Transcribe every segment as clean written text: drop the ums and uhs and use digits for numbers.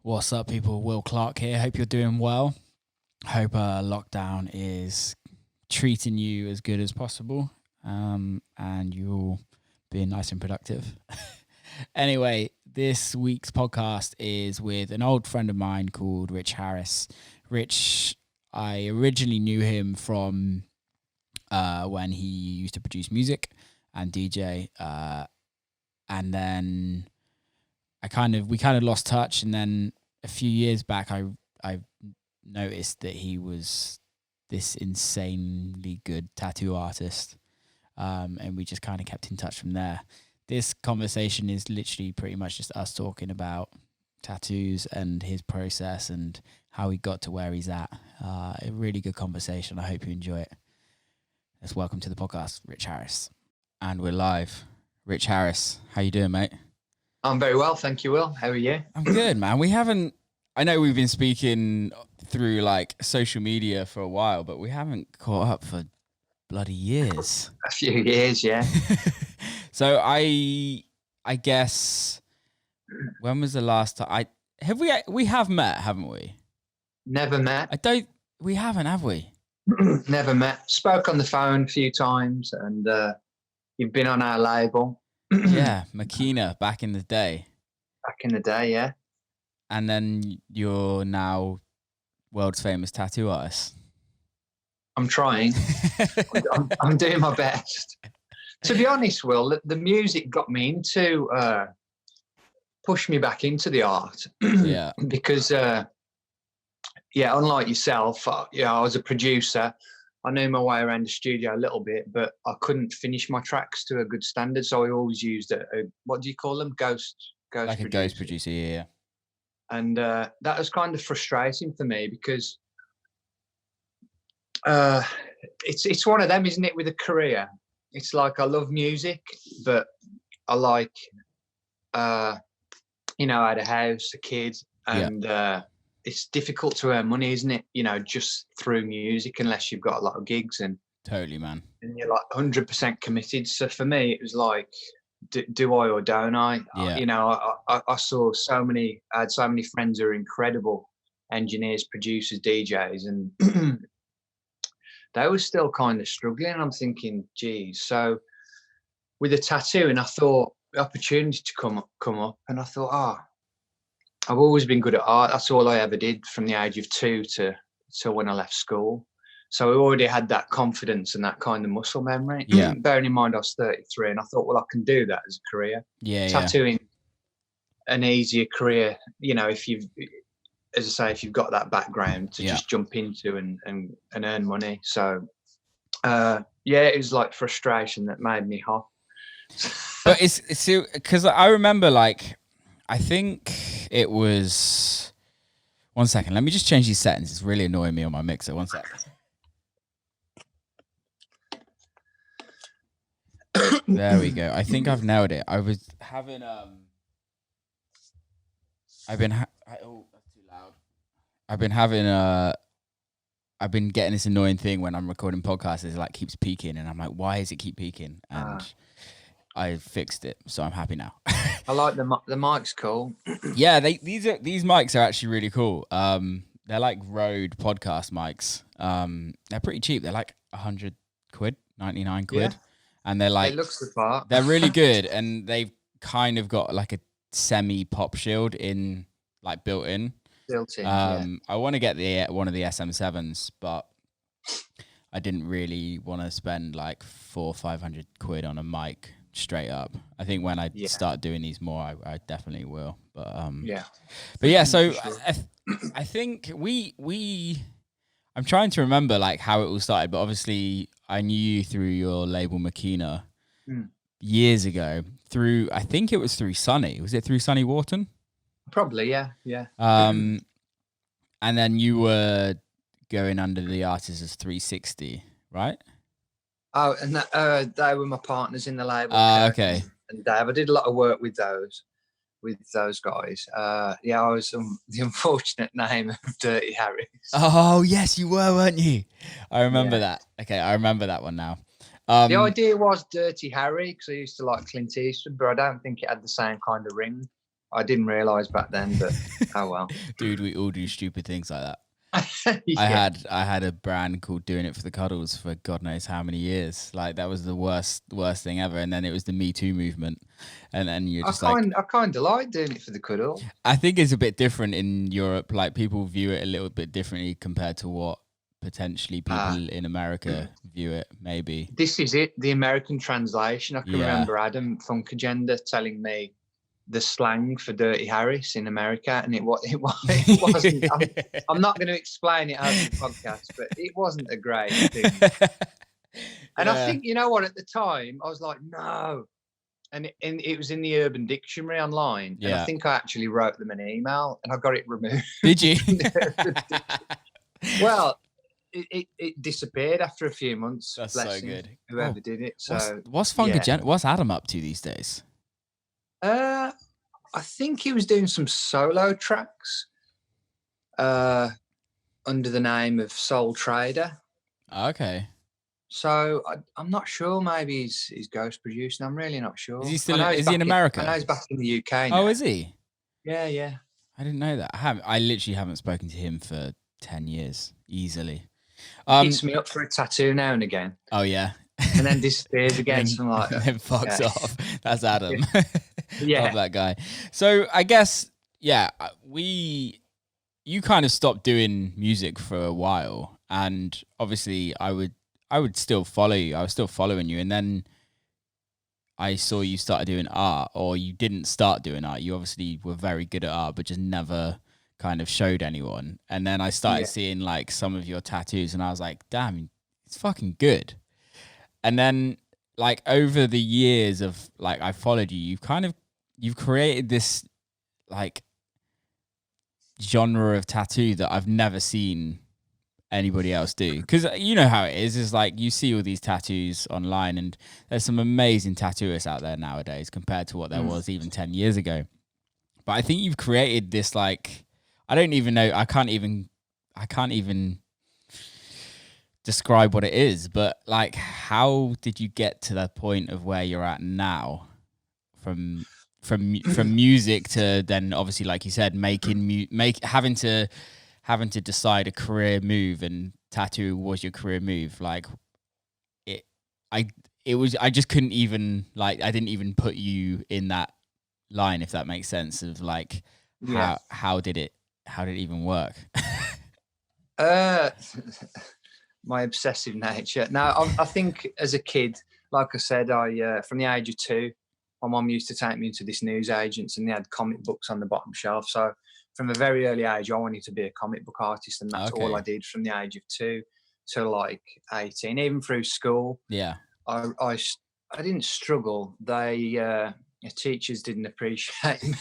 What's up, people? Will Clarke here. Hope you're doing well. Hope lockdown is treating you as good as possible, and you'll be nice and productive. Anyway, this week's podcast is with an old friend of mine called Rich Harris. Rich, I originally knew him from when he used to produce music and DJ, and then we kind of lost touch, and then a few years back I noticed that he was this insanely good tattoo artist, and we just kind of kept in touch from there. This conversation is literally pretty much just us talking about tattoos and his process and how he got to where he's at. A really good conversation. I hope you enjoy it. Let's welcome to the podcast, Rich Harris. And we're live. Rich Harris, how you doing, mate? I'm very well, thank you, Will. How are you? I'm good, man. I know we've been speaking through like social media for a while, but we haven't caught up for bloody years. A few years, yeah. So I guess, when was the last time we have met, haven't we? Never met. We haven't, have we? Never met. Spoke on the phone a few times, and you've been on our label. Yeah, Maquina, back in the day. Back in the day, yeah. And then you're now world's famous tattoo artist. I'm trying. I'm doing my best. To be honest, Will, the music got me into, push me back into the art. Yeah. Because, unlike yourself, I was a producer. I knew my way around the studio a little bit, but I couldn't finish my tracks to a good standard. So I always used a what do you call them? Ghost like producer. A ghost producer, yeah. And that was kind of frustrating for me because it's one of them, isn't it, with a career? It's like I love music, but I like, I had a house, a kid, and it's difficult to earn money, isn't it? Just through music, unless you've got a lot of gigs and totally, man. And you're like 100% committed. So for me, it was like, do I or don't I? Yeah. I had so many friends who are incredible engineers, producers, DJs, and they were still kind of struggling. I'm thinking, geez. So with the tattooing, I thought the opportunity to come up, and I thought, I've always been good at art. That's all I ever did from the age of 2 to when I left school. So I already had that confidence and that kind of muscle memory. Yeah. Bearing in mind I was 33, and I thought, well, I can do that as a career. Yeah. Tattooing, an easier career, if you've, as I say, if you've got that background to just jump into and earn money. So, it was like frustration that made me hop. But it's because I remember, like, I think it was. 1 second. Let me just change these settings. It's really annoying me on my mixer. 1 second. There we go. I think I've nailed it. I was having that's too loud. I've been getting this annoying thing when I'm recording podcasts. It like keeps peaking, and I'm like, why does it keep peaking? And I fixed it, so I'm happy now. I like the mic's cool. Yeah, these mics are actually really cool. They're like Rode podcast mics. They're pretty cheap. They're like 100 quid, 99 quid. Yeah. And they're like, it looks the part. They're really good, and they've kind of got like a semi pop shield in, like, built in. I want to get one of the SM7s, but I didn't really want to spend like 400 or 500 quid on a mic straight up. I think when I start doing these more, I definitely will. But so sure. I think I'm trying to remember like how it all started, but obviously I knew you through your label Maquina years ago. I think it was through Sonny. Was it through Sonny Wharton? Probably, yeah. And then you were going under the artist as 360, right? Oh, and they were my partners in the label. Okay. And Dave, I did a lot of work with those guys. I was the unfortunate name of Dirty Harry. Oh, yes, you were, weren't you? I remember that. Okay, I remember that one now. The idea was Dirty Harry because I used to like Clint Eastwood, but I don't think it had the same kind of ring. I didn't realise back then, but oh well. Dude, we all do stupid things like that. Yeah. I had a brand called Doing It for the Cuddles for God knows how many years. Like that was the worst thing ever. And then it was the Me Too movement, and then you're just I kind of like Doing It for the Cuddle. I think it's a bit different in Europe. Like people view it a little bit differently compared to what potentially people in America view it. Maybe this is it. The American translation. I can remember Adam Funk Agenda telling me the slang for Dirty Harris in America, and it wasn't. I'm not going to explain it over the podcast, but it wasn't a great thing. And I think, you know what, at the time I was like, no, and it was in the Urban Dictionary online, and I think I actually wrote them an email and I got it removed. Did you? Well, it disappeared after a few months. That's so good. Whoever did it. So what's what's Adam up to these days? I think he was doing some solo tracks under the name of Soul Trader. Okay. So I'm not sure. Maybe he's ghost producing. I'm really not sure. Is he still? Is he in America? I know he's back in the UK now. Oh, is he? Yeah, yeah. I didn't know that. I literally haven't spoken to him for 10 years easily. Hits me up for a tattoo now and again. Oh yeah. And then disappears again. Something like that. Then fucks off. That's Adam. Yeah. Love that guy. So I guess, you kind of stopped doing music for a while, and obviously I would still follow you. I was still following you, and then I saw you started doing art, or you didn't start doing art. You obviously were very good at art, but just never kind of showed anyone. And then I started seeing like some of your tattoos, and I was like, damn, it's fucking good. And then like over the years of like I followed you, you've created this like genre of tattoo that I've never seen anybody else do. Because you know how it is like you see all these tattoos online, and there's some amazing tattooists out there nowadays compared to what there was even 10 years ago. But I think you've created this like, I don't even know, I can't even describe what it is, but like how did you get to the point of where you're at now, from music to then obviously, like you said, having to decide a career move, and tattoo was your career move. Like I just couldn't even, like, I didn't even put you in that line, if that makes sense, of like how did it even work? My obsessive nature. Now, I think as a kid, like I said, from the age of 2, my mum used to take me into this news agents, and they had comic books on the bottom shelf. So from a very early age, I wanted to be a comic book artist, and that's all I did from the age of 2 to like 18. Even through school, I didn't struggle. The teachers didn't appreciate me.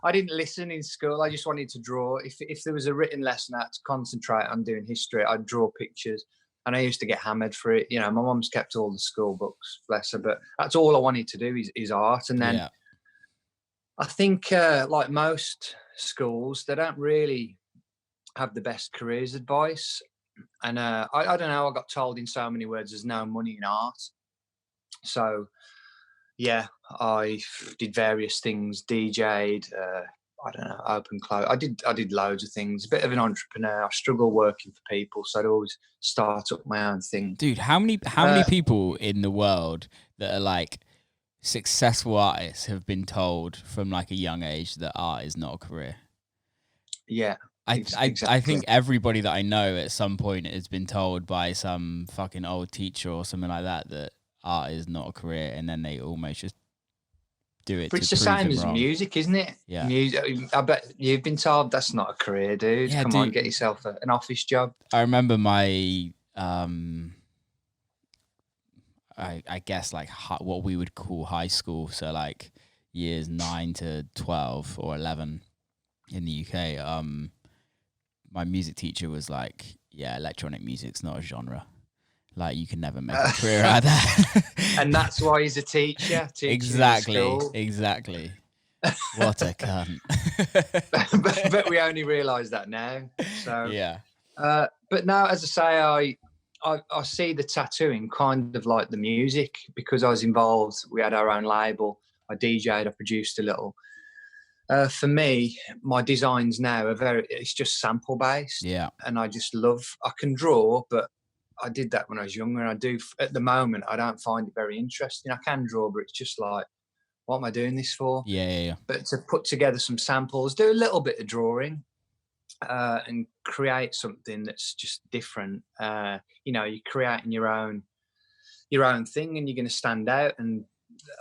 I didn't listen in school. I just wanted to draw. If there was a written lesson, I had to concentrate on doing history. I'd draw pictures, and I used to get hammered for it. You know, my mum's kept all the school books, bless her, but that's all I wanted to do is art. And then I think, like most schools, they don't really have the best careers advice. And I don't know, I got told in so many words, there's no money in art. So yeah, I did various things, DJ'd, I don't know, open close. I did loads of things. A bit of an entrepreneur. I struggle working for people, so I'd always start up my own thing. Dude, how many people in the world that are like successful artists have been told from like a young age that art is not a career? Yeah. Exactly. I think everybody that I know at some point has been told by some fucking old teacher or something like that art is not a career, and then they almost just do it. But it's the same as music, isn't it? Yeah. Music, I bet you've been told that's not a career, dude. Yeah, Come on, get yourself an office job. I remember my, I guess like what we would call high school, so like years 9 to 12 or 11 in the UK. My music teacher was like, "Yeah, electronic music's not a genre. Like you can never make a career out of that." And that's why he's a teacher. Exactly. What a cunt. but we only realise that now. So yeah. But now, as I say, I see the tattooing kind of like the music, because I was involved. We had our own label. I DJ'd, I produced a little. For me, my designs now are it's just sample based. Yeah. And I can draw, but I did that when I was younger. And at the moment, I don't find it very interesting. I can draw, but it's just like, what am I doing this for? Yeah. But to put together some samples, do a little bit of drawing, and create something that's just different. You're creating your own thing, and you're going to stand out. And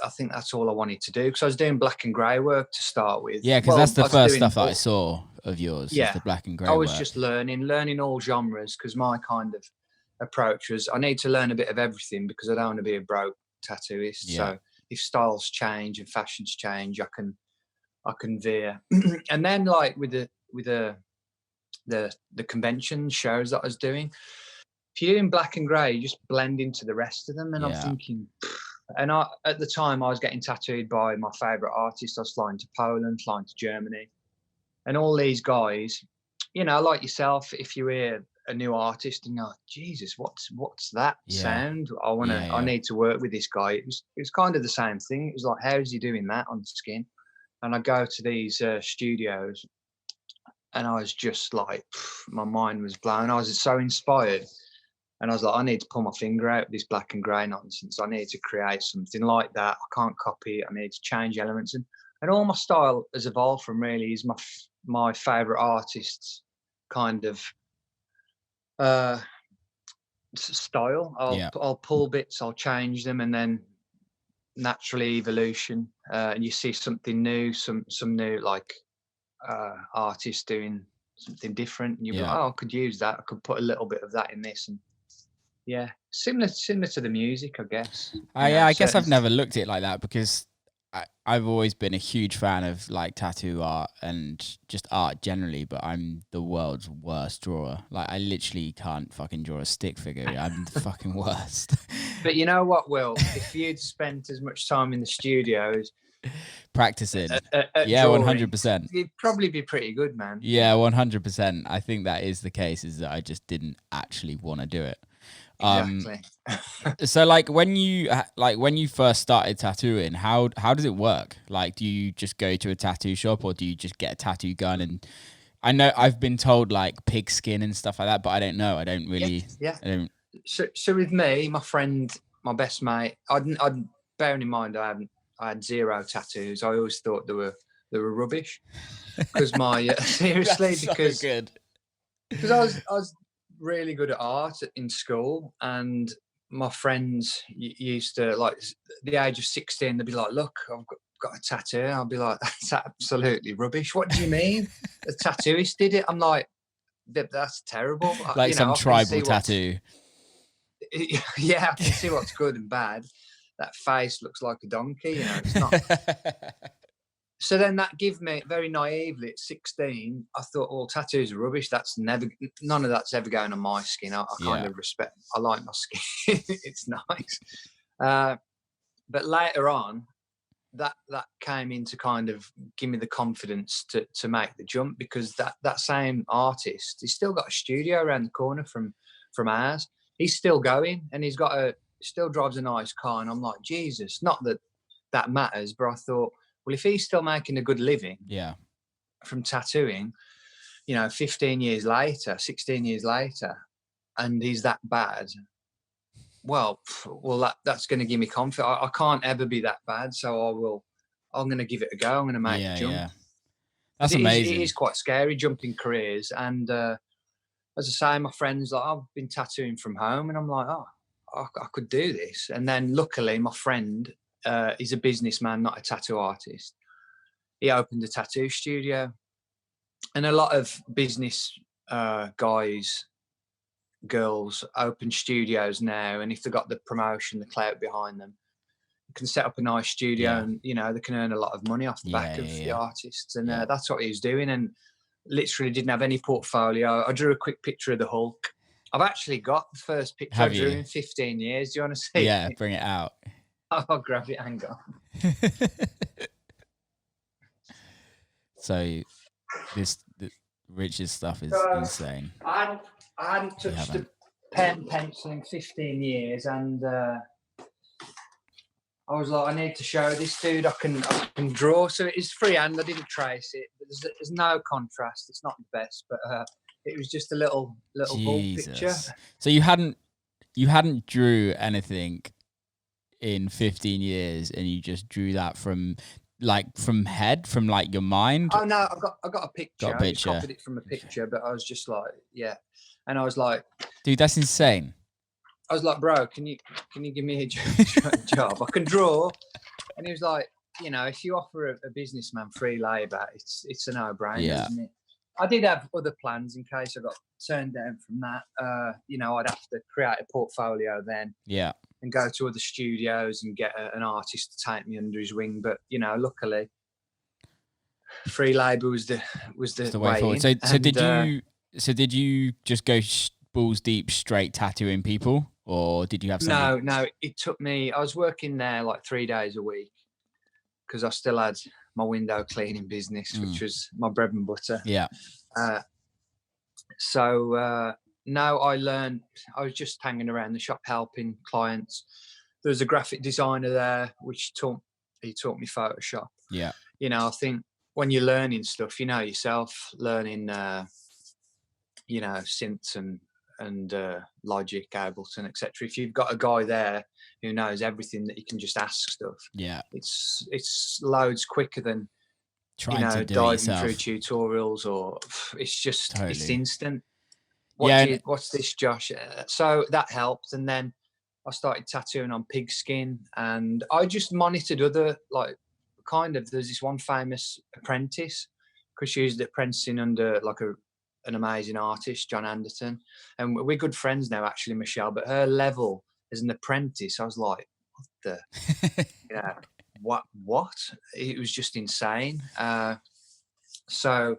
I think that's all I wanted to do, because I was doing black and grey work to start with. Yeah, because that's the first stuff that I saw of yours. Yeah, is the black and grey. I was just learning all genres, because my kind of approach was I need to learn a bit of everything, because I don't want to be a broke tattooist. Yeah. So if styles change and fashions change, I can veer. And then like with the convention shows that I was doing, if you're in black and grey, you just blend into the rest of them. And I'm thinking, and at the time I was getting tattooed by my favourite artist. I was flying to Poland, flying to Germany, and all these guys, like yourself, if you hear a new artist and you're like, Jesus, what's that sound? I need to work with this guy. It was kind of the same thing. It was like, how is he doing that on skin? And I go to these studios, and I was just like, my mind was blown. I was so inspired. And I was like, I need to pull my finger out of this black and grey nonsense. I need to create something like that. I can't copy it. I need to change elements. And all my style has evolved from really is my favourite artists kind of style. I'll pull bits, I'll change them, and then naturally evolution. And you see something new, some new like artist doing something different, and you're like, oh, I could use that. I could put a little bit of that in this, and similar to the music, I guess. I guess I've never looked at it like that, because I've always been a huge fan of like tattoo art and just art generally, but I'm the world's worst drawer. Like I literally can't fucking draw a stick figure. I'm the fucking worst. But you know what, Will? If you'd spent as much time in the studios practicing, at 100%, you'd probably be pretty good, man. Yeah, 100%. I think that is the case, is that I just didn't actually want to do it. Exactly. So like when you first started tattooing, how does it work? Like, do you just go to a tattoo shop, or do you just get a tattoo gun? And I know I've been told like pig skin and stuff like that, but I don't know. I don't really. Yeah. I don't... So with me, my friend, my best mate, I'd bearing in mind I had 0 tattoos. I always thought they were rubbish, because my seriously because I was really good at art in school, and my friends used to, like, the age of 16, they'd be like, look, I've got a tattoo. I'll be like, that's absolutely rubbish. What do you mean? A tattooist did it? I'm like, that's terrible. Like some tribal tattoo. Yeah, I can see what's good and bad. That face looks like a donkey, it's not. So then that gave me, very naively at 16, I thought, well, tattoos are rubbish. None of that's ever going on my skin. I kind of respect, I like my skin. It's nice. But later on, that came in to kind of give me the confidence to make the jump, because that same artist, he's still got a studio around the corner from ours. He's still going, and he's still drives a nice car. And I'm like, Jesus, not that matters, but I thought, well, if he's still making a good living from tattooing, 15 years later, 16 years later, and he's that bad, well, that's going to give me confidence. I can't ever be that bad, so I'm going to give it a go. I'm going to make a jump. Yeah. That's amazing. It is quite scary jumping careers. And as I say, my friends, like, I've been tattooing from home, and I'm like, oh, I could do this. And then luckily my friend, he's a businessman, not a tattoo artist. He opened a tattoo studio, and a lot of business guys, girls open studios now, and if they've got the promotion, the clout behind them, they can set up a nice studio, and they can earn a lot of money off the back of the artists. And that's what he was doing, and literally didn't have any portfolio. I drew a quick picture of the Hulk. I've actually got the first picture I drew in 15 years. Do you want to see? Yeah, bring it out. I'll grab it, hang on. So the Rich's stuff is insane. I hadn't touched a pen pencil in 15 years, and I was like, I need to show this dude I can draw. So it's freehand. I didn't trace it. But there's no contrast. It's not the best, but it was just a little vault picture. So you hadn't drew anything in 15 years, and you just drew that from like your mind. Oh no, I got a picture. I just copied it from a picture, but I was just like, yeah, and I was like, dude, that's insane. I was like, bro, can you give me a job? I can draw. And he was like, you know, if you offer a businessman free labour, it's a no-brainer, isn't it? I did have other plans in case I got turned down from that. You know, I'd have to create a portfolio then. Yeah. And go to other studios and get an artist to take me under his wing. But, you know, luckily, free labour was the way forward. So did you just go balls deep straight tattooing people, or did you have something? No, it took me, I was working there like 3 days a week because I still had my window cleaning business, which was my bread and butter. Yeah. No, I was just hanging around the shop helping clients. There was a graphic designer there, which he taught me Photoshop. Yeah. You know, I think when you're learning stuff, you know yourself, learning, you know, synths and Logic, Ableton, etc. If you've got a guy there who knows everything that you can just ask stuff, yeah, it's loads quicker than trying to do diving through tutorials, or it's just it's instant. What's this, Josh? So that helped, and then I started tattooing on pigskin, and I just monitored other there's this one famous apprentice, because she was apprenticing under like an amazing artist, John Anderton, and we're good friends now, actually, Michelle. But her level as an apprentice, I was like, what the, what? It was just insane. So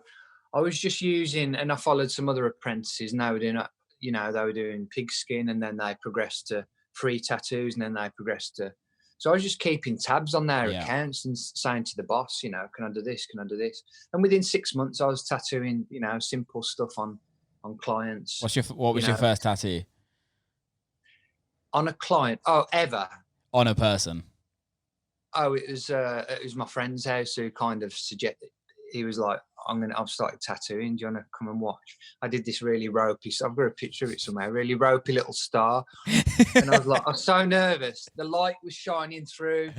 I was just using, and I followed some other apprentices, and they were doing pigskin, and then they progressed to free tattoos, and then they progressed to. So I was just keeping tabs on their accounts and saying to the boss, you know, can I do this? Can I do this? And within 6 months, I was tattooing, you know, simple stuff on clients. What was your first tattoo? On a client? Oh, ever? On a person? Oh, it was my friend's house who kind of suggested. He was like, I've started tattooing. Do you want to come and watch? I did this really ropey. So I've got a picture of it somewhere. Really ropey little star. And I was like, I was so nervous. The light was shining through.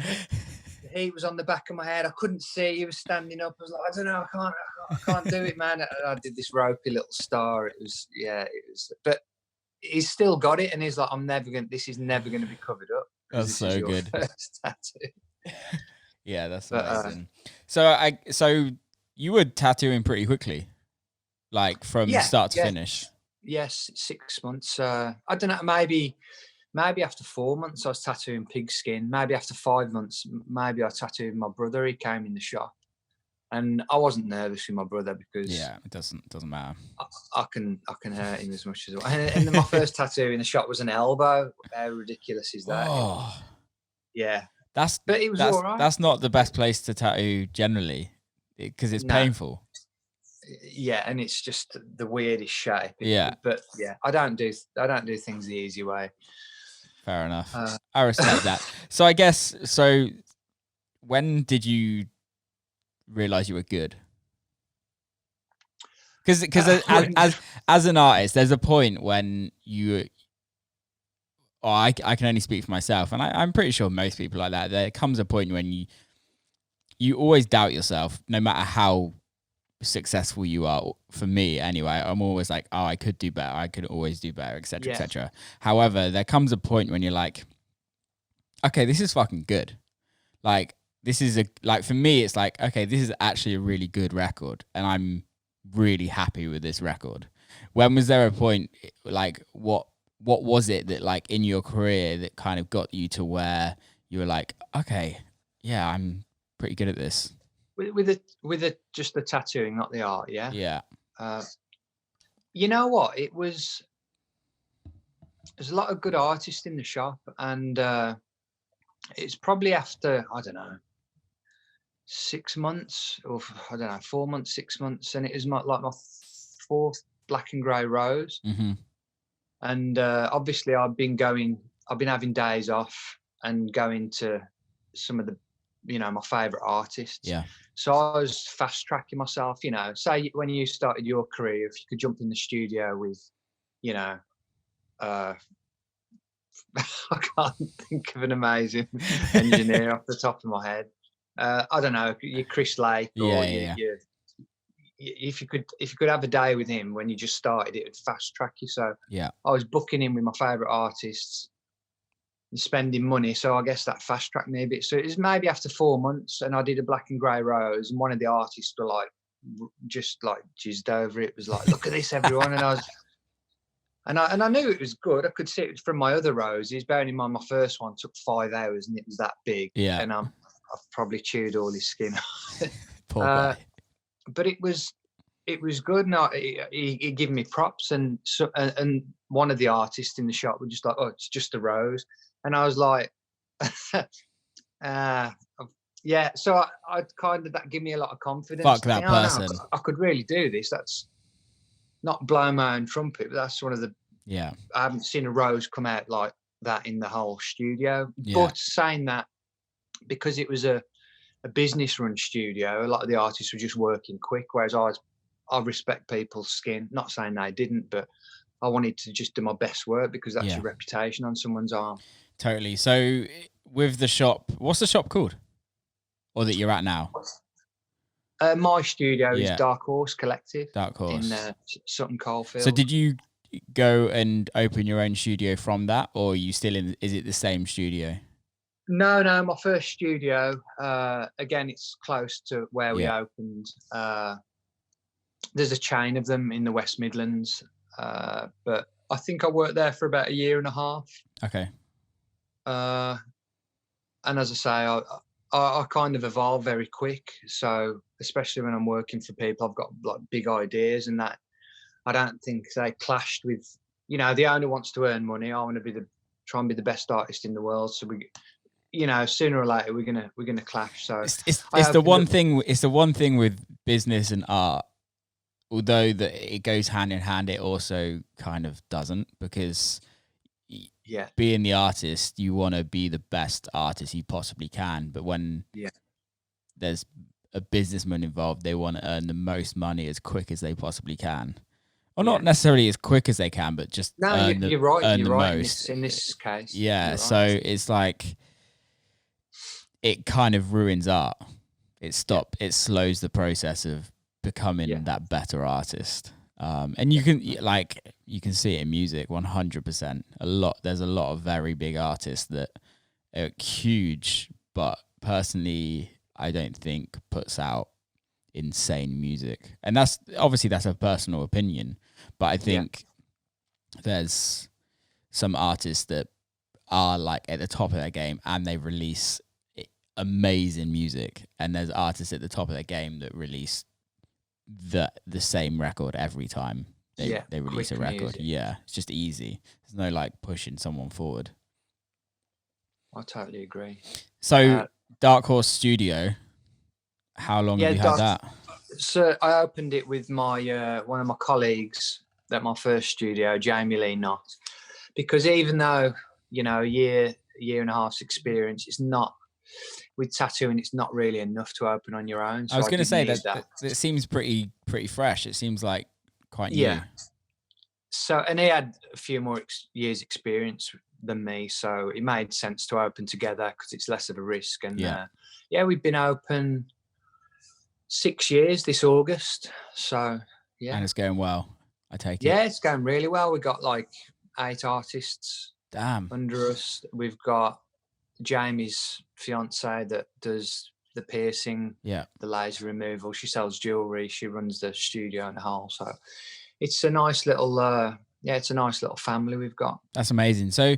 The heat was on the back of my head. I couldn't see. He was standing up. I was like, I don't know. I can't do it, man. And I did this ropey little star. It was. But he's still got it, and he's like, this is never going to be covered up. That's so good. First tattoo. Yeah, that's amazing. So you were tattooing pretty quickly, like from start to finish. Yes, 6 months. I don't know. Maybe after 4 months, I was tattooing pigskin. Maybe after 5 months, maybe I tattooed my brother. He came in the shop, and I wasn't nervous with my brother because it doesn't matter. I can hurt him as much as well. And then my first tattoo in the shop was an elbow. How ridiculous is that? Oh, yeah. But it was all right. That's not the best place to tattoo generally, because it's painful. Yeah, and it's just the weirdest shape. But I don't do things the easy way. Fair enough. I respect that. So I guess, when did you realize you were good? Because as an artist, there's a point when I can only speak for myself, and I'm pretty sure most people like that. There comes a point when you always doubt yourself, no matter how successful you are. For me, anyway, I'm always like, oh, I could do better. I could always do better, etc., etc. However, there comes a point when you're like, okay, this is fucking good. Like, this is for me, it's like, okay, this is actually a really good record, and I'm really happy with this record. When was there a point, like, what was it that, like, in your career that kind of got you to where you were like, okay, yeah, I'm pretty good at this? With just the tattooing, not the art, yeah? Yeah. You know what? There's a lot of good artists in the shop, and it's probably after, I don't know, 6 months, or I don't know, 4 months, 6 months, and it was my fourth black and grey rose. Mm-hmm. And obviously I've been having days off and going to some of the, my favorite artists. Yeah. So I was fast tracking myself, say when you started your career, if you could jump in the studio with, uh, I can't think of an amazing engineer off the top of my head. I don't know, you Chris Lake, or if you could have a day with him when you just started, it would fast track you. So yeah, I was booking in with my favorite artists and spending money. So I guess that fast tracked me a bit. So it was maybe after 4 months, and I did a Black and Grey Rose, and one of the artists were like, just like jizzed over it. It was like, look at this, everyone. And I knew it was good. I could see it from my other roses. Bearing in mind, my first one took 5 hours, and it was that big. Yeah. And I've probably chewed all his skin off. Poor guy. But it was good. No, he gave me props, and one of the artists in the shop were just like, "Oh, it's just a rose," and I was like, "Yeah." So I kind of, that gave me a lot of confidence. Fuck that person. No, I could really do this. That's not blowing my own trumpet, but that's one of the. Yeah. I haven't seen a rose come out like that in the whole studio. Yeah. But saying that, because it was a business run studio, a lot of the artists were just working quick, whereas I respect people's skin. Not saying they didn't, but I wanted to just do my best work, because that's your reputation on someone's arm. Totally. So with the shop, what's the shop called, or that you're at now? My studio is Dark Horse Collective. Dark Horse in Sutton Coldfield. So did you go and open your own studio from that, or are you still in? Is it the same studio? No, my first studio, again, it's close to where we opened. There's a chain of them in the West Midlands, but I think I worked there for about 1.5 years. Okay. And as I say, I kind of evolve very quick. So especially when I'm working for people, I've got like big ideas, and that I don't think they clashed with, the owner wants to earn money. I want to try and be the best artist in the world. So sooner or later we're gonna clash. So it's the one thing. It's the one thing with business and art. Although that it goes hand in hand, it also kind of doesn't, because being the artist, you want to be the best artist you possibly can. But when there's a businessman involved, they want to earn the most money as quick as they possibly can. Or not necessarily as quick as they can, but just earn the, you're right. Earn you're the right most. in this case. Yeah, right. so it's like it kind of ruins art. It slows the process of becoming that better artist. And you can see it in music 100%. There's a lot of very big artists that are huge, but personally I don't think puts out insane music. And that's a personal opinion, but I think there's some artists that are like at the top of their game and they release amazing music, and there's artists at the top of their game that release the same record every time they release a record. Music. Yeah, it's just easy. There's no like pushing someone forward. I totally agree. So Dark Horse Studio, how long have you had that? So I opened it with my one of my colleagues at my first studio, Jamie Lee Knott, because even though a year and a half's experience, it's not with tattooing. It's not really enough to open on your own. So I was going to say that it seems pretty fresh. It seems like quite new. Yeah. So, and he had a few more years experience than me, so it made sense to open together because it's less of a risk. And we've been open 6 years this August. So and it's going well. I take it. Yeah, it's going really well. We got like 8 artists. Damn. Under us. We've got Jamie's fiance that does the piercing, the laser removal. She sells jewelry. She runs the studio and the whole. So it's a nice little, it's a nice little family we've got. That's amazing. So,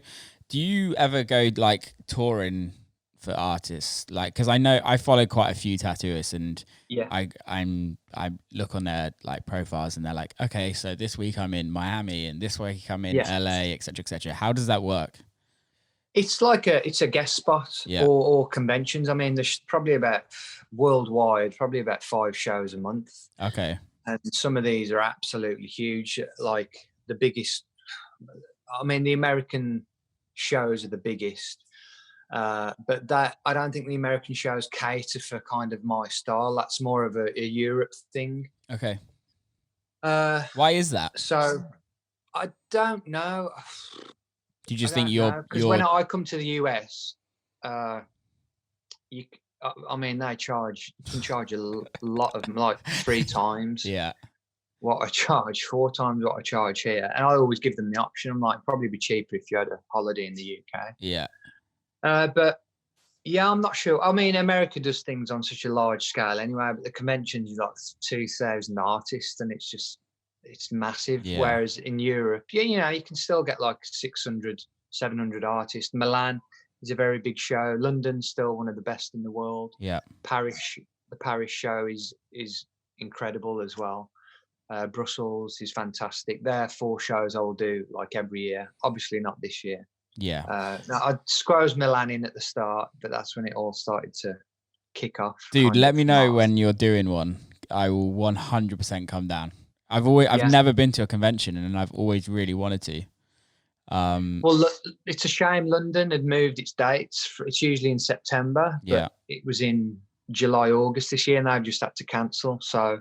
do you ever go like touring for artists? Like, because I know I follow quite a few tattooists, and I look on their like profiles, and they're like, okay, so this week I'm in Miami, and this week I'm in LA, etc., etc. How does that work? It's like it's a guest spot or conventions. I mean, there's probably about worldwide, probably about 5 shows a month. Okay. And some of these are absolutely huge. Like the biggest, I mean, the American shows are the biggest. But that I don't think the American shows cater for kind of my style. That's more of a Europe thing. Okay. Uh, Why is that? so I don't know. Do you I just think don't know because when you're I come to the US, you, I mean, they can charge a lot of like 3 times yeah. what I charge, 4 times what I charge here, and I always give them the option. I'm like, probably be cheaper if you had a holiday in the UK. Yeah. But yeah, I'm not sure. I mean, America does things on such a large scale anyway, but the convention's like 2,000 artists, and it's massive. Yeah. Whereas in Europe, you know, you can still get like 600, 700 artists. Milan is a very big show. London's still one of the best in the world. Yeah. The Paris show is incredible as well. Brussels is fantastic. There are 4 shows I'll do like every year. Obviously not this year. Yeah. Now I squoze Milan in at the start, but that's when it all started to kick off. Dude, let me know when you're doing one. I will 100% come down. I've never been to a convention, and I've always really wanted to. Well, look, it's a shame London had moved its dates. It's usually in September, but it was in July, August this year, and they've just had to cancel. So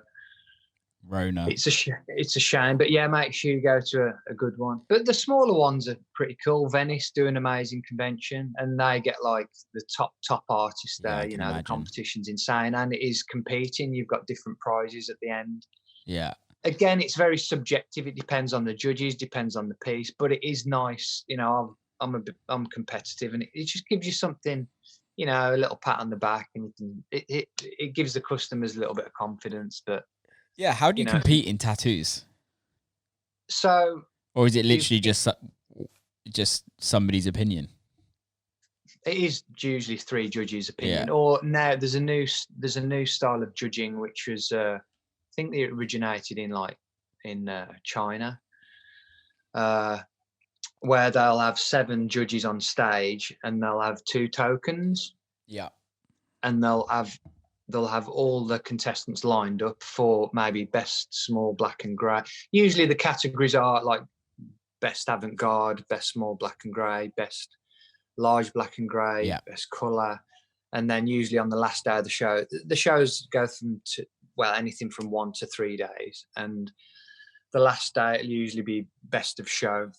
Rona. It's a shame, but yeah, make sure you go to a good one. But the smaller ones are pretty cool. Venice do an amazing convention, and they get like the top artists there. You know, imagine. The competition's insane, and it is competing. You've got different prizes at the end. Yeah. Again, it's very subjective. It depends on the judges, depends on the piece, but it is nice. You know, I'm competitive, and it just gives you something. You know, a little pat on the back, and it gives the customers a little bit of confidence. But yeah, how do you compete in tattoos? So, or is it literally just somebody's opinion? It is usually 3 judges' opinion. Yeah. Or now there's a new style of judging, which was I think they originated in China, where they'll have 7 judges on stage, and they'll have 2 tokens. Yeah, and they'll have all the contestants lined up for maybe best small black and grey. Usually the categories are like best avant-garde, best small black and grey, best large black and grey, best colour. And then usually on the last day of the shows go from anything from 1 to 3 days. And the last day it'll usually be best of show.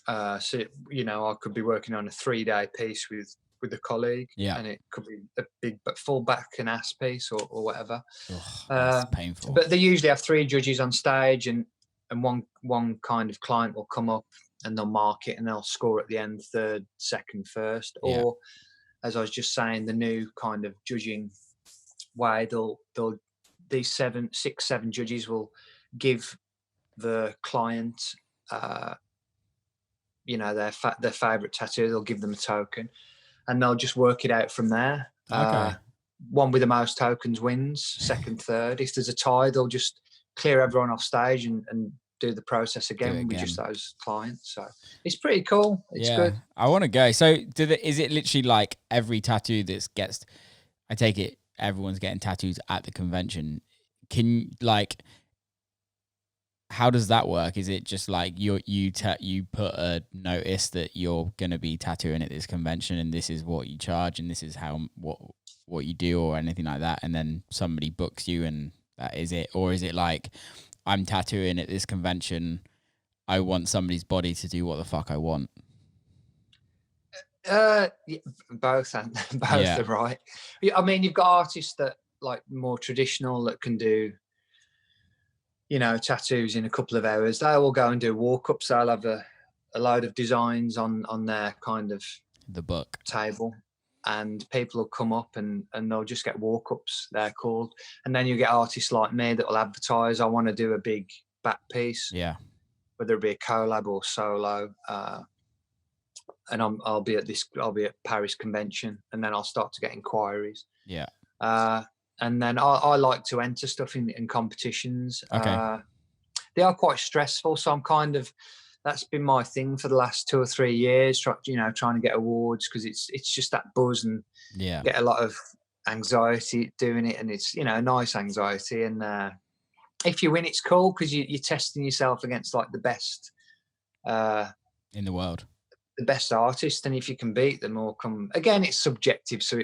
So, you know, I could be working on a 3-day piece with a colleague, and it could be a big but full back and ass piece or whatever. That's painful. But they usually have 3 judges on stage, and one kind of client will come up and they'll mark it, and they'll score at the end, 3rd, 2nd, 1st. Or as I was just saying, the new kind of judging way, these 7 judges will give the client you know, their favorite tattoo. They'll give them a token, and they'll just work it out from there. Okay. One with the most tokens wins, 2nd, 3rd. If there's a tie, they'll just clear everyone off stage and do the process again with just those clients. So it's pretty cool. It's good. I want to go. So is it literally like every tattoo that gets, I take it everyone's getting tattoos at the convention. How does that work? Is it just like you put a notice that you're going to be tattooing at this convention, and this is what you charge, and this is what you do, or anything like that, and then somebody books you and that is it? Or is it like, I'm tattooing at this convention, I want somebody's body to do what the fuck I want? Both are right. I mean, you've got artists that like more traditional that can do, you know, tattoos in a couple of hours. They will go and do walk-ups. They'll have a load of designs on their kind of the book table, and people will come up and they'll just get walk-ups, they're called. And then you get artists like me that will advertise, I want to do a big back piece, whether it be a collab or solo, and I'll be at Paris convention, and then I'll start to get inquiries. And then I like to enter stuff in competitions. They are quite stressful, so I'm kind of, that's been my thing for the last 2 or 3 years, trying to get awards, because it's just that buzz, and get a lot of anxiety doing it, and it's, you know, nice anxiety. And if you win, it's cool, because you're testing yourself against like the best in the world. the best artist, and if you can beat them or come again, it's subjective, so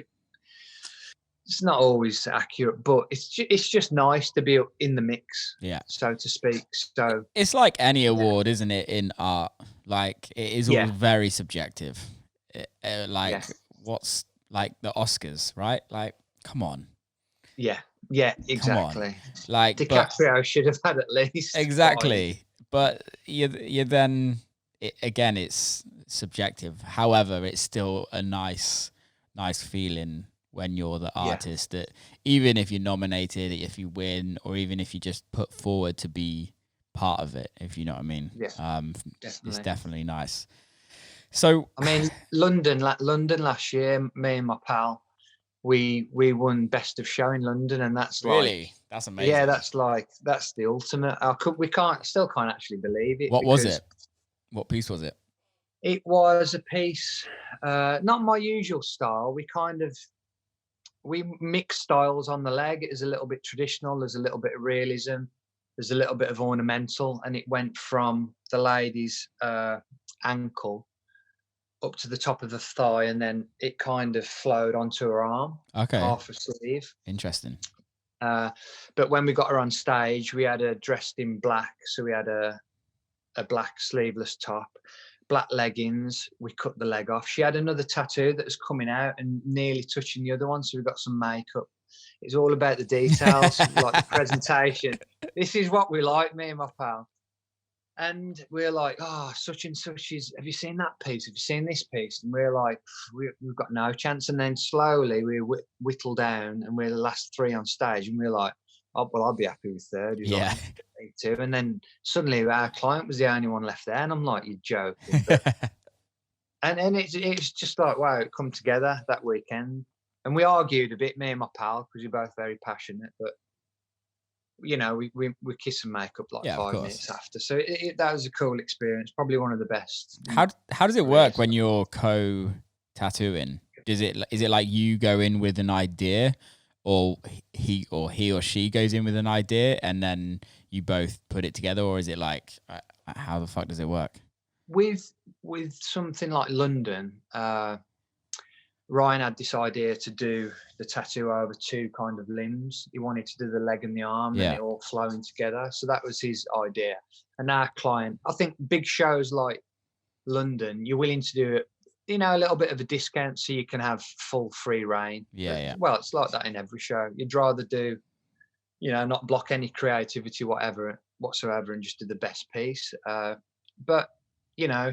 it's not always accurate, but it's just nice to be in the mix, so to speak. So it's like any award, isn't it, in art? Like, it is all very subjective. What's like the Oscars, right? Like, come on. Yeah, exactly. Like, DiCaprio should have had at least exactly. 5. But you then again, it's subjective. However, it's still a nice feeling when you're the artist, that even if you're nominated, if you win, or even if you just put forward to be part of it, if you know what I mean. It's definitely nice. So I mean, London last year, me and my pal, we won best of show in London, and that's really, that's amazing. Yeah, that's the ultimate. We still can't actually believe it. What was it? What piece was it? It was a piece, not my usual style. We mix styles on the leg. It is a little bit traditional. There's a little bit of realism. There's a little bit of ornamental, and it went from the lady's ankle up to the top of the thigh, and then it kind of flowed onto her arm. Okay. Half a sleeve. Interesting. But when we got her on stage, we had her dressed in black. So we had a black sleeveless top, black leggings. We cut the leg off. She had another tattoo that was coming out and nearly touching the other one. So we got some makeup. It's all about the details, like the presentation. This is what we like, me and my pal. And we're like, oh, such and such is, have you seen that piece? Have you seen this piece? And we're like, we've got no chance. And then slowly we whittle down, and we're the last 3 on stage. And we're like, oh, well, I'll be happy with third. He's like, me too. And then suddenly our client was the only one left there. And I'm like, you're joking. and it's just like, wow, it come together that weekend. And we argued a bit, me and my pal, because we're both very passionate. But you know, we kiss and make up like 5 minutes after. So that was a cool experience. Probably one of the best. How does it work when you're co-tattooing? Is it like you go in with an idea, or he or she goes in with an idea, and then you both put it together, or is it like, how the fuck does it work? With something like London, Ryan had this idea to do the tattoo over 2 kind of limbs. He wanted to do the leg and the arm, and it all flowing together. So that was his idea. And our client, I think big shows like London, you're willing to do it, you know, a little bit of a discount so you can have full free reign. Well, it's like that in every show. You'd rather do, you know, not block any creativity, whatsoever, and just do the best piece. But, you know,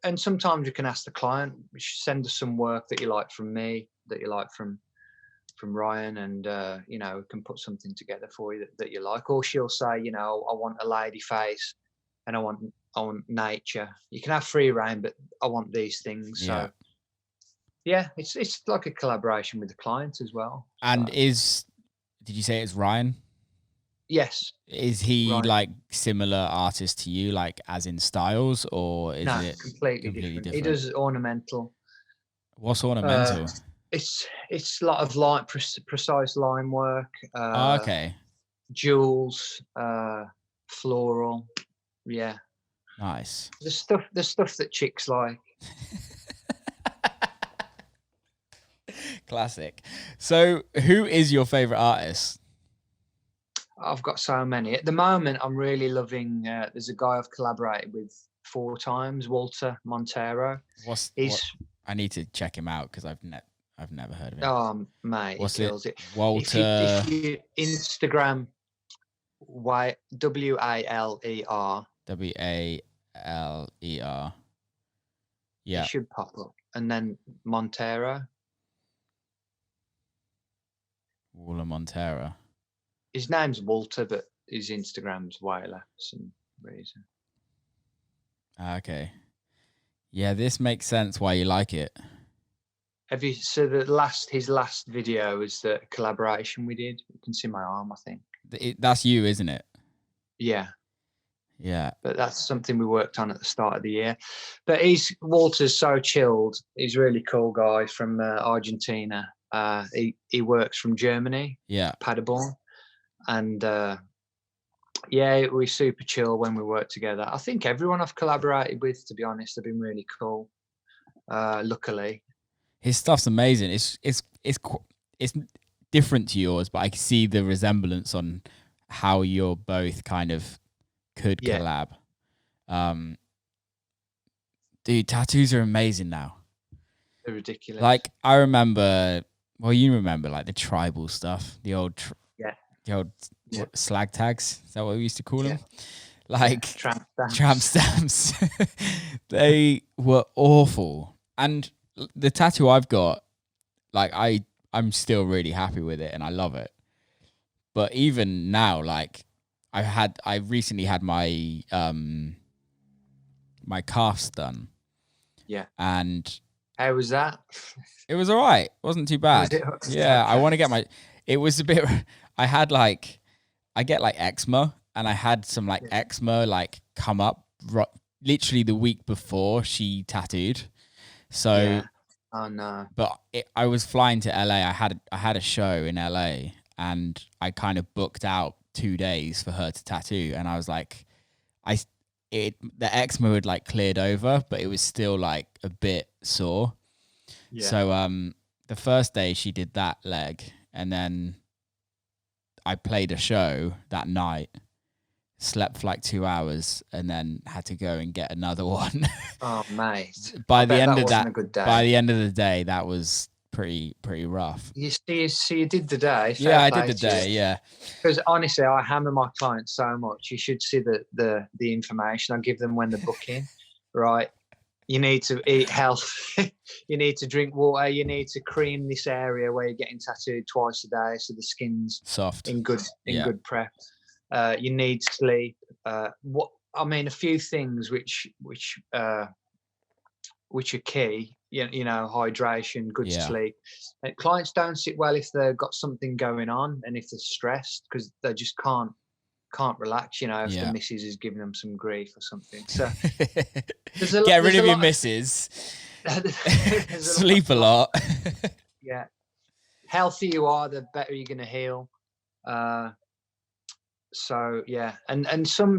and sometimes you can ask the client, send us some work that you like from me, that you like from Ryan, and you know, we can put something together for you that you like. Or she'll say, you know, I want a lady face, and I want nature. You can have free reign, but I want these things. So yeah, it's like a collaboration with the client as well. And did you say it's Ryan? Yes. Is he like similar artist to you, like as in styles, or is it completely different? He does ornamental. What's ornamental? It's a lot of line, precise line work. Okay. Jewels, floral. Yeah. Nice. The stuff that chicks like. Classic. So, who is your favorite artist? I've got so many. At the moment, I'm really loving, there's a guy I've collaborated with 4 times, Walter Montero. I need to check him out, because I've never heard of him. Oh, mate, he kills it. Walter. If you Instagram Waleer. Waleer. Yeah. It should pop up. And then Montero. Walter Montero. His name's Walter, but his Instagram's Waleer for some reason. Okay. Yeah, this makes sense why you like it. Have you? So his last video was the collaboration we did. You can see my arm, I think. That's you, isn't it? Yeah. Yeah. But that's something we worked on at the start of the year. But Walter's so chilled. He's a really cool guy from Argentina. He works from Germany. Yeah. Paderborn. And yeah, we're super chill when we work together. I think everyone I've collaborated with, to be honest, have been really cool. luckily. His stuff's amazing. It's different to yours, but I can see the resemblance on how you're both kind of could collab. Dude, tattoos are amazing now. They're ridiculous. Like I remember, well, you remember like the tribal stuff, the old slag tags. Is that what we used to call them? Like tramp stamps. They were awful. And the tattoo I've got, like I'm still really happy with it and I love it. But even now, like I recently had my my calves done. Yeah. And how was that? It was all right. It wasn't too bad. Yeah, okay. I want to get it was a bit, I had like, I get like eczema and I had some like eczema like come up literally the week before she tattooed. So, oh no. But I was flying to LA. I had a show in LA and I kind of booked out 2 days for her to tattoo. And I was like, the eczema had like cleared over, but it was still like a bit sore. Yeah. So the first day she did that leg, and then I played a show that night, slept for like 2 hours, and then had to go and get another one. Oh mate! By the end of the day, that was pretty rough. You did the day. Yeah, I did the day. Yeah, because honestly, I hammer my clients so much. You should see the information I give them when they're booking. Right, you need to eat healthy. You need to drink water. You need to cream this area where you're getting tattooed twice a day, so the skin's soft in good prep. You need sleep. A few things which are key. You know, hydration, good sleep. And clients don't sit well if they've got something going on and if they're stressed because they just can't relax. You know, if the missus is giving them some grief or something. So get rid of your missus. Sleep a lot. Yeah, healthy you are, the better you're going to heal. So yeah, and some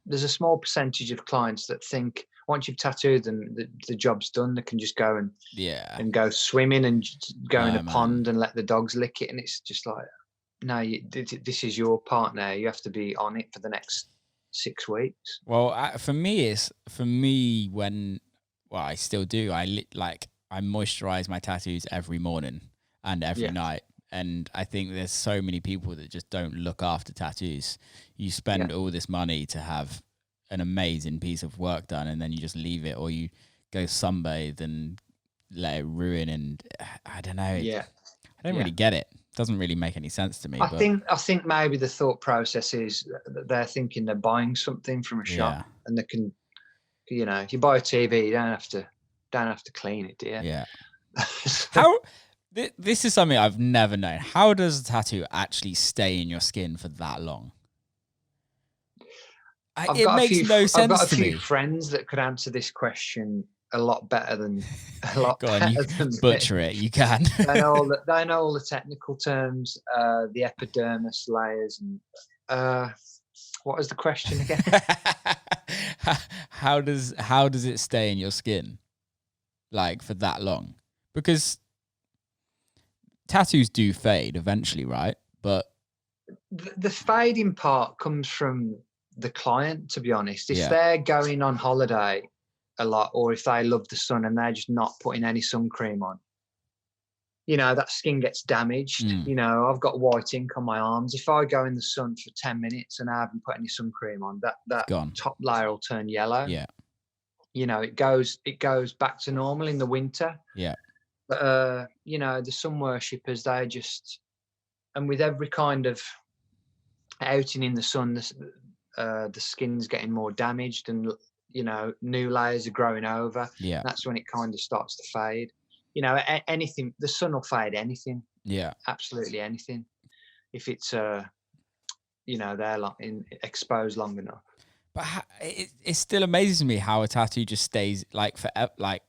there's a small percentage of clients that think once you've tattooed them, the job's done. They can just go and go swimming and go in a pond and let the dogs lick it, and it's just like, no, this is your partner. You have to be on it for the next 6 weeks. Well, for me when I still do. I moisturize my tattoos every morning and every night. And I think there's so many people that just don't look after tattoos. You spend all this money to have an amazing piece of work done, and then you just leave it, or you go sunbathe and let it ruin. And I don't know. I don't really get it. It doesn't really make any sense to me. I think maybe the thought process is that they're thinking they're buying something from a shop, and they can, you know, if you buy a TV, you don't have to clean it, do you? Yeah. How? This is something I've never known. How does a tattoo actually stay in your skin for that long? It makes no sense to me. I've got a few friends that could answer this question a lot better than butcher it. You can. They know all the technical terms, the epidermis layers, and what was the question again? How does it stay in your skin, like for that long? Because tattoos do fade eventually, right? But the fading part comes from the client, to be honest. If they're going on holiday a lot, or if they love the sun and they're just not putting any sun cream on, you know, that skin gets damaged. You know, I've got white ink on my arms. If I go in the sun for 10 minutes and I haven't put any sun cream on, that top layer will turn yellow. Yeah. You know, it goes back to normal in the winter. Yeah. But you know, the sun worshippers, they just, and with every kind of outing in the sun, the skin's getting more damaged, and you know, new layers are growing over. Yeah, that's when it kind of starts to fade. You know, anything, the sun will fade anything. Yeah, absolutely anything, if it's you know, they're exposed long enough. But it still amazes me how a tattoo just stays like forever. Like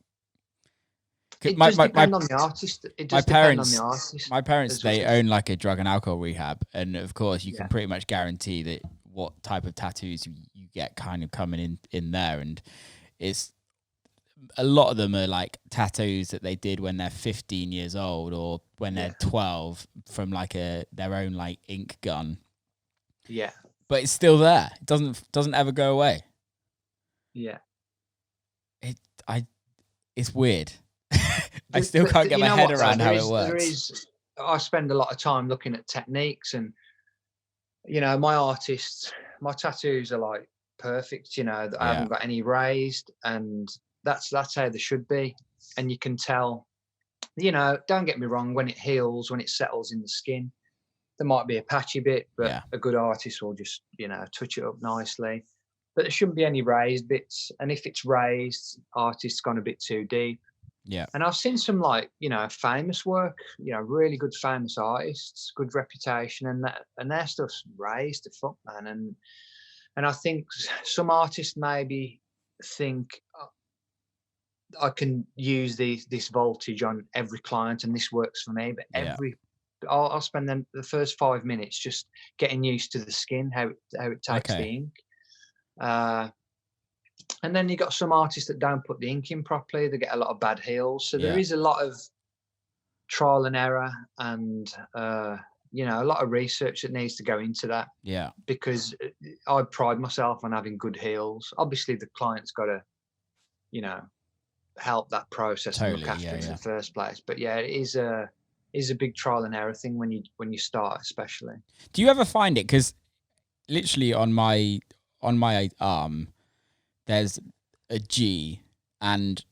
it does depend on the artist. It does depend on the artist. My parents, they own like a drug and alcohol rehab, and of course, you can pretty much guarantee that what type of tattoos you get kind of coming in there, and it's a lot of them are like tattoos that they did when they're 15 years old or when they're 12 from like their own like ink gun. Yeah. But it's still there. It doesn't ever go away. Yeah. It's weird. I still can't get my head around how it works. I spend a lot of time looking at techniques, and my tattoos are like perfect. I haven't got any raised, and that's how they should be. And you can tell. Don't get me wrong. When it heals, when it settles in the skin, there might be a patchy bit, but a good artist will just touch it up nicely. But there shouldn't be any raised bits, and if it's raised, artist's gone a bit too deep. Yeah. And I've seen some famous work, really good famous artists, good reputation, and their stuff's raised to fuck, man. And I think some artists maybe think I can use this voltage on every client and this works for me, but I'll spend the first 5 minutes just getting used to the skin, how it takes the ink. And then you got some artists that don't put the ink in properly. They get a lot of bad heals. So there is a lot of trial and error, and a lot of research that needs to go into that. Yeah. Because I pride myself on having good heals. Obviously, the client's got to, help that process and look after it in the first place. But it is a big trial and error thing when you start, especially. Do you ever find it? Because literally on my arm, there's a G, and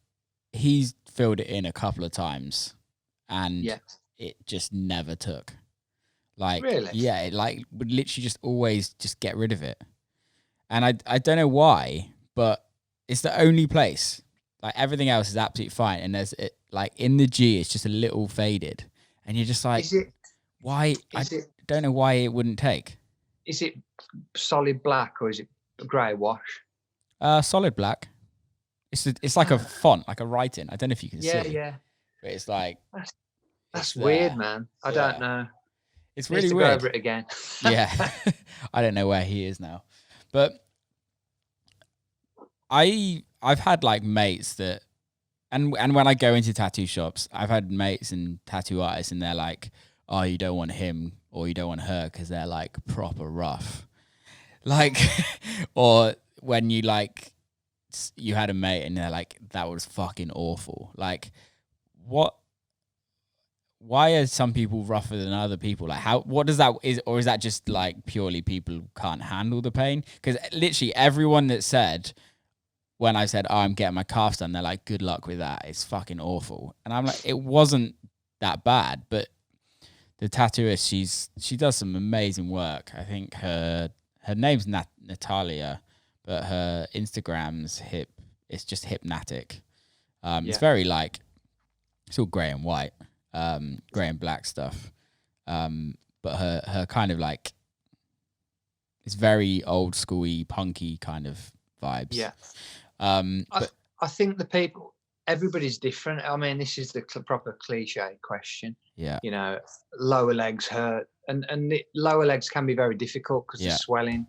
he's filled it in a couple of times, and it just never took. Like, really? Yeah, it like would literally just always just get rid of it, and I don't know why, but it's the only place. Like everything else is absolutely fine, and there's it like in the G, it's just a little faded, and you're just like, why? I don't know why it wouldn't take. Is it solid black or is it grey wash? Solid black. It's like a font, like a writing. I don't know if you can see. Yeah. But it's like that's weird, man. I don't know. It's really to weird. Go over it again. Yeah, I don't know where he is now, but I've had like mates that, and when I go into tattoo shops, I've had mates and tattoo artists, and they're like, "Oh, you don't want him or you don't want her because they're like proper rough," like, or when you like you had a mate and they're like, "That was fucking awful." Like, what? Why are some people rougher than other people? Like, what does that is, or is that just like purely people can't handle the pain? Because literally everyone that said, when I said, "Oh, I'm getting my calves done," they're like, "Good luck with that. It's fucking awful." And I'm like, it wasn't that bad, but the tattooist, she does some amazing work. I think her name's Natalia, but her Instagram's it's just Hypnatic. It's very like, it's all grey and white. Grey and black stuff, but her kind of like, it's very old schooly, punky kind of vibes. Yeah. But I think everybody's different. I mean, this is the proper cliche question. Yeah. Lower legs hurt, and the lower legs can be very difficult because of swelling,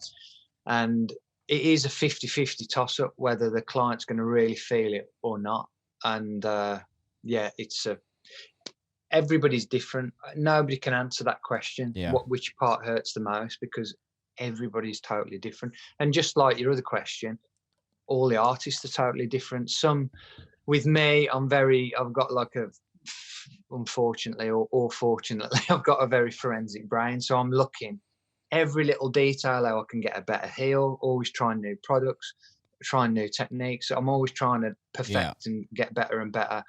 and it is a 50-50 toss up whether the client's going to really feel it or not. And everybody's different. Nobody can answer that question. Which part hurts the most, because everybody's totally different. And just like your other question, all the artists are totally different. Some, with me, I've got like unfortunately or fortunately, I've got a very forensic brain. So I'm looking every little detail, how I can get a better heel, always trying new products, trying new techniques. So I'm always trying to perfect and get better and better.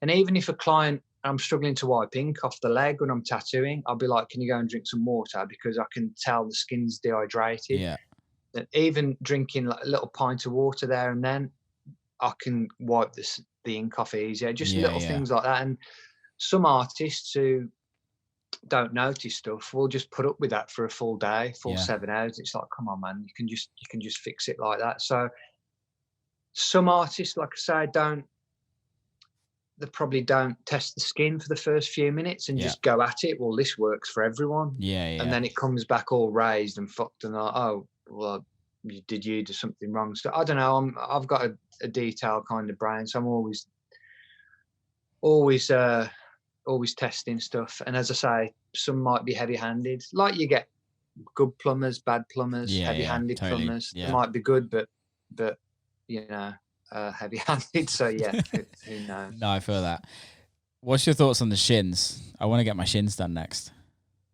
And even if a client, I'm struggling to wipe ink off the leg when I'm tattooing, I'll be like, "Can you go and drink some water?" Because I can tell the skin's dehydrated. Yeah. And even drinking like a little pint of water there and then, I can wipe the ink off easier. Just little things like that. And some artists who don't notice stuff will just put up with that for a full day, 7 hours. It's like, come on, man, you can just fix it like that. So some artists, like I say, they probably don't test the skin for the first few minutes and just go at it. Well, this works for everyone. Yeah. And then it comes back all raised and fucked, and like, oh, well, did you do something wrong? So I don't know. I've got a detailed kind of brain, so I'm always always testing stuff. And as I say, some might be heavy-handed. Like you get good plumbers, bad plumbers, Yeah, heavy-handed totally. plumbers. They Yeah. might be good, but you know, heavy-handed. So yeah, who knows? No, I feel that. What's your thoughts on the shins? I want to get my shins done next.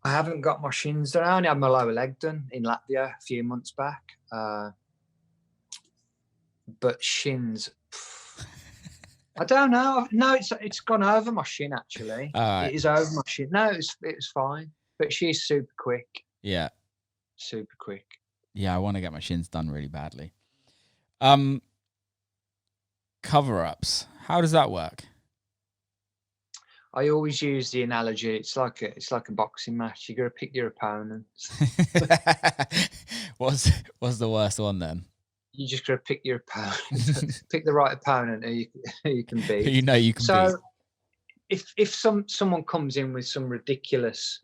I haven't got my shins done. I only had my lower leg done in Latvia a few months back. But shins, I don't know. No, it's gone over my shin actually. Right. It is over my shin. No, it's fine. But she's super quick. Yeah. Super quick. Yeah, I want to get my shins done really badly. Cover-ups. How does that work? I always use the analogy. It's like a boxing match. You got to pick your opponent. What's the worst one then? You just got to pick your opponent. Pick the right opponent who you can beat. You know you can beat. So if someone comes in with some ridiculous,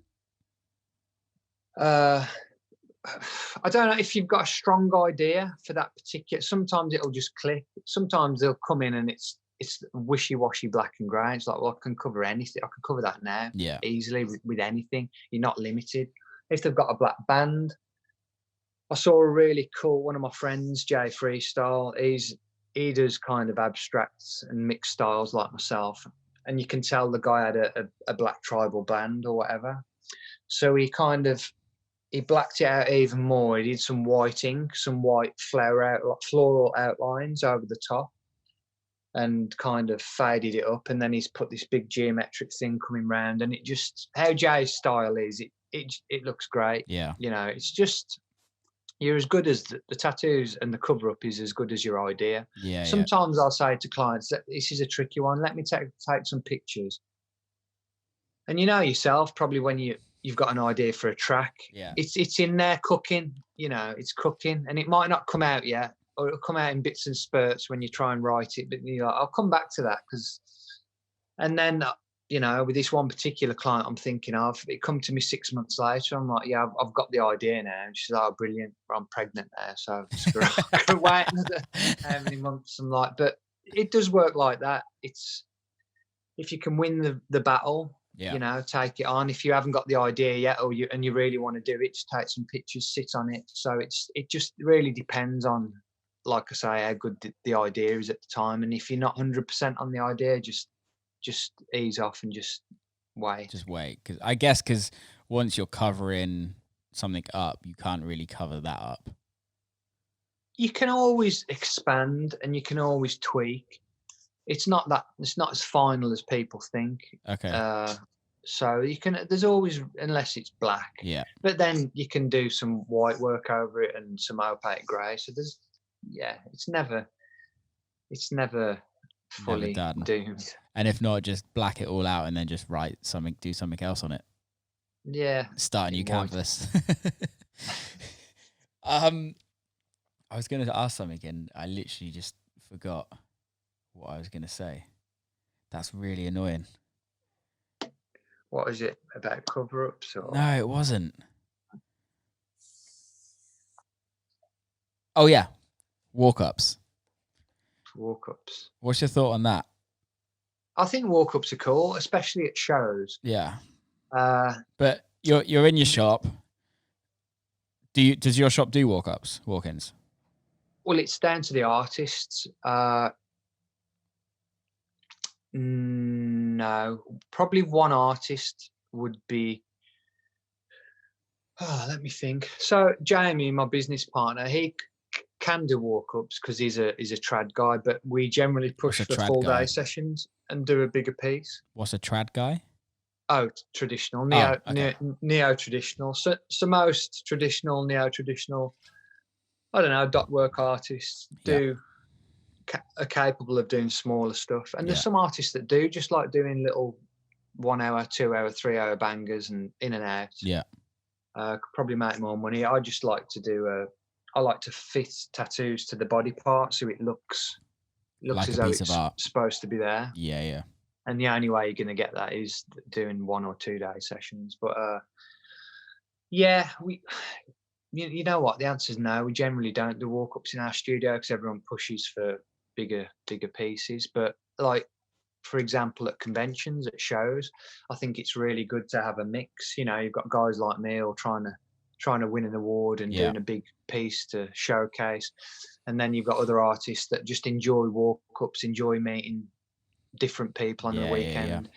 I don't know, if you've got a strong idea for that particular. Sometimes it'll just click. Sometimes they'll come in and it's wishy-washy, black and grey. It's like, well, I can cover anything. I can cover that now, easily with anything. You're not limited. If they've got a black band, I saw a really cool one of my friends, Jay Freestyle. He does kind of abstracts and mixed styles like myself, and you can tell the guy had a black tribal band or whatever. So he blacked it out even more. He did some white ink, some white floral outlines over the top, and kind of faded it up. And then he's put this big geometric thing coming round, and it just, how Jay's style is, it looks great. Yeah. You know, it's just, you're as good as the tattoos, and the cover up is as good as your idea. Yeah. Sometimes I'll say to clients that this is a tricky one. Let me take some pictures. And you know yourself, probably when you've got an idea for a track, it's in there cooking, you know, it's cooking, and it might not come out yet, or it'll come out in bits and spurts when you try and write it, but you're like, I'll come back to that. And then, you know, with this one particular client I'm thinking of, it come to me 6 months later. I'm like, yeah, I've got the idea now. And she's like, oh, brilliant. I'm pregnant now. So I could wait another how many months. I'm like, but it does work like that. It's, if you can win the battle, you know, take it on. If you haven't got the idea yet, and you really want to do it, just take some pictures, sit on it. So it just really depends on, like I say, how good the idea is at the time. And if you're not 100% on the idea, just ease off and just wait. Just wait, because once you're covering something up, you can't really cover that up. You can always expand and you can always tweak. It's not as final as people think. Okay. So you can, there's always, unless it's black. Yeah. But then you can do some white work over it and some opaque grey. So there's, it's never fully doomed. And if not, just black it all out and then just do something else on it. Yeah. Start a new canvas. I was going to ask something and I literally just forgot what I was going to say. That's really annoying. What is it about cover-ups? Or? No, it wasn't. Oh yeah, walk-ups. Walk-ups. What's your thought on that? I think walk-ups are cool, especially at shows. Yeah. But you're in your shop. Does your shop do walk-ins? Well, it's down to the artists. No, probably one artist would be. Oh, let me think. So Jamie, my business partner, he can do walk-ups because he's a trad guy, but we generally push for full-day sessions and do a bigger piece. What's a trad guy? Oh, traditional, neo-traditional. So most traditional, neo-traditional, I don't know, dot work artists are capable of doing smaller stuff. And there's some artists that do just like doing little 1 hour, 2 hour, 3 hour bangers and in and out. Yeah. Could probably make more money. I just like to I like to fit tattoos to the body part so it looks like as though it's supposed to be there. Yeah. And the only way you're going to get that is doing 1 or 2 day sessions. But You know what? The answer is no. We generally don't do walk-ups in our studio because everyone pushes for bigger pieces. But like, for example, at conventions, at shows, I think it's really good to have a mix. You know, you've got guys like me all trying to win an award and Yeah. doing a big piece to showcase, and then you've got other artists that just enjoy walk-ups, enjoy meeting different people on the weekend,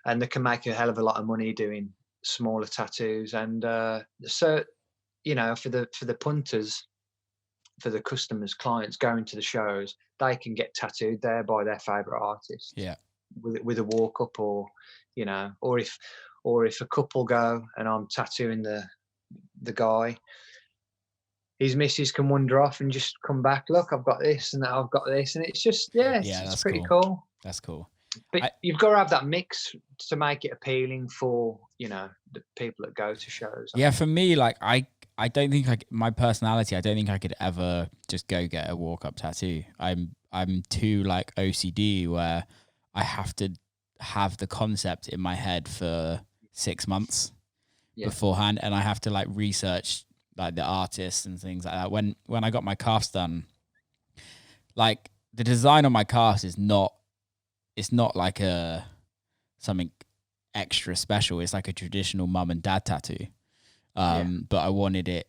and they can make a hell of a lot of money doing smaller tattoos. And so, you know, for the punters, for the customers, clients going to the shows, they can get tattooed there by their favorite artist. Yeah. With a walk up, or you know, or if a couple go and I'm tattooing the guy, his missus can wander off and just come back. Look, I've got this and that, I've got this, and it's just it's That's pretty cool. cool. That's cool. But you've got to have that mix to make it appealing for, you know, the people that go to shows. Yeah, for me, like I don't think my personality, I don't think I could ever just go get a walk up tattoo. I'm too like OCD where I have to have the concept in my head for 6 months beforehand, and I have to like research like the artists and things like that. When I got my cast done, like the design on my cast is not, it's not like something extra special. It's like a traditional mum and dad tattoo. But I wanted it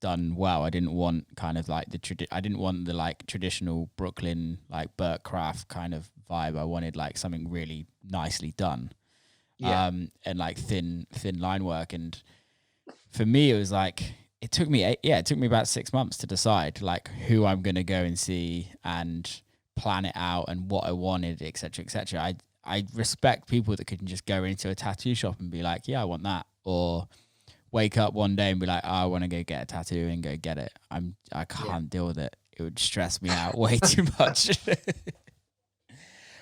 done well. I didn't want kind of like I didn't want the like traditional Brooklyn like Burt Craft kind of vibe. I wanted like something really nicely done. And like thin line work. And for me, it was like, it took me about 6 months to decide like who I'm going to go and see and plan it out and what I wanted, et cetera, et cetera. I respect people that can just go into a tattoo shop and be like, yeah, I want that. Or wake up one day and be like, oh, I want to go get a tattoo and go get it. I can't deal with it. It would stress me out way too much.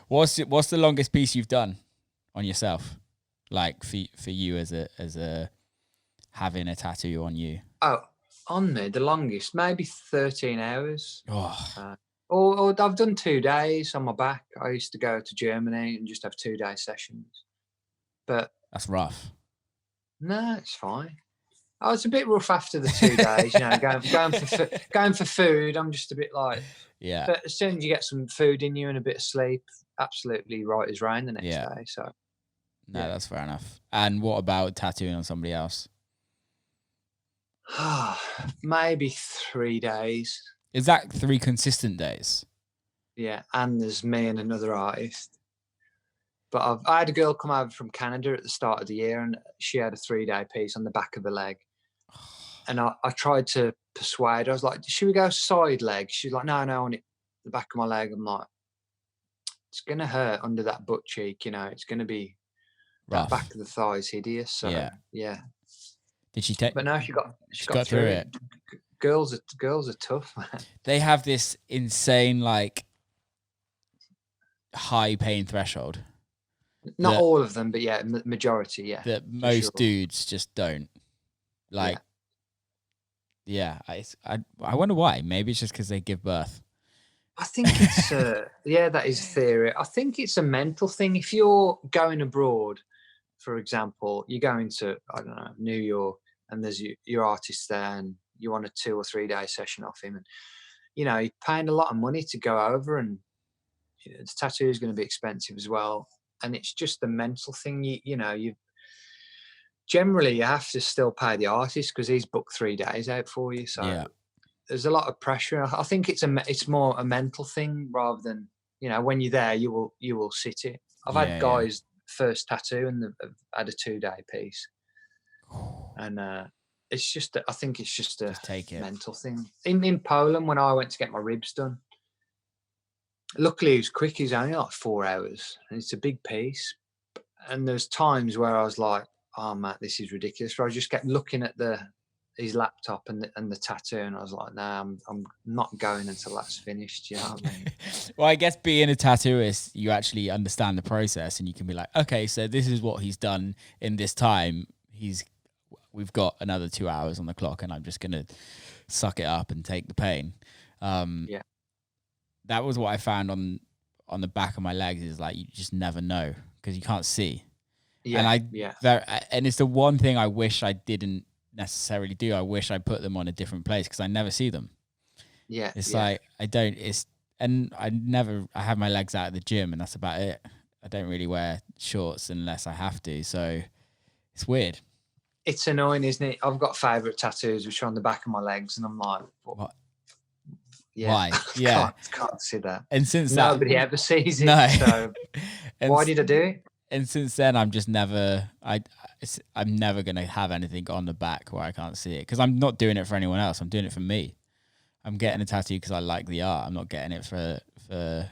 What's the longest piece you've done on yourself? Like for you as a having a tattoo on you? Oh, on me, the longest, maybe 13 hours. Oh. Or I've done 2 days on my back. I used to go to Germany and just have 2-day sessions. But that's rough. No, it's fine. I was a bit rough after the 2 days, you know, going for food. I'm just a bit like, yeah. But as soon as you get some food in you and a bit of sleep, absolutely right as rain the next day. So, no, that's fair enough. And what about tattooing on somebody else? Maybe 3 days. Is that 3 consistent days? Yeah, and there's me and another artist. But I had a girl come over from Canada at the start of the year, and she had a 3-day piece on the back of her leg. And I tried to persuade her. I was like, should we go side leg? She's like, no, I want it the back of my leg. I'm like, it's going to hurt under that butt cheek, you know. It's going to be rough. That back of the thigh is hideous. So, yeah. Did she take? But no, she got through it. Girls are tough, man. They have this insane, like, high pain threshold. Not all of them, but yeah, majority, yeah. That most dudes just don't. Like, I wonder why. Maybe it's just because they give birth. I think it's that is theory. I think it's a mental thing. If you're going abroad, for example, you're going to, I don't know, New York, and there's your artist there, and you want a 2 or 3 day session off him, and you know you're paying a lot of money to go over, and you know, the tattoo is going to be expensive as well, and it's just the mental thing. You know, you have to still pay the artist because he's booked 3 days out for you, so there's a lot of pressure. I think it's more a mental thing rather than, you know, when you're there you will sit it. I've had guys first tattoo and they've had a 2-day piece, and it's just I think it's just a mental thing. In Poland, when I went to get my ribs done, luckily it was quick. It was only like 4 hours, and it's a big piece. And there's times where I was like, "Oh, Matt, this is ridiculous." But I just kept looking at his laptop and the tattoo, and I was like, "Nah, I'm not going until that's finished." You know what I mean? Well, I guess being a tattooist, you actually understand the process, and you can be like, "Okay, so this is what he's done in this time. We've got another 2 hours on the clock, and I'm just gonna suck it up and take the pain." That was what I found on the back of my legs, is like you just never know because you can't see. And it's the one thing I wish I didn't necessarily do. I wish I put them on a different place because I never see them. Yeah. It's yeah. like and I have my legs out at the gym and that's about it. I don't really wear shorts unless I have to. So it's weird. It's annoying, isn't it? I've got favourite tattoos which are on the back of my legs, and I'm like, What? Yeah, Why? Yeah. can't see that. And since Nobody ever sees it. No. So why did I do it? And since then, I'm just never. I'm never gonna have anything on the back where I can't see it because I'm not doing it for anyone else. I'm doing it for me. I'm getting a tattoo because I like the art. I'm not getting it for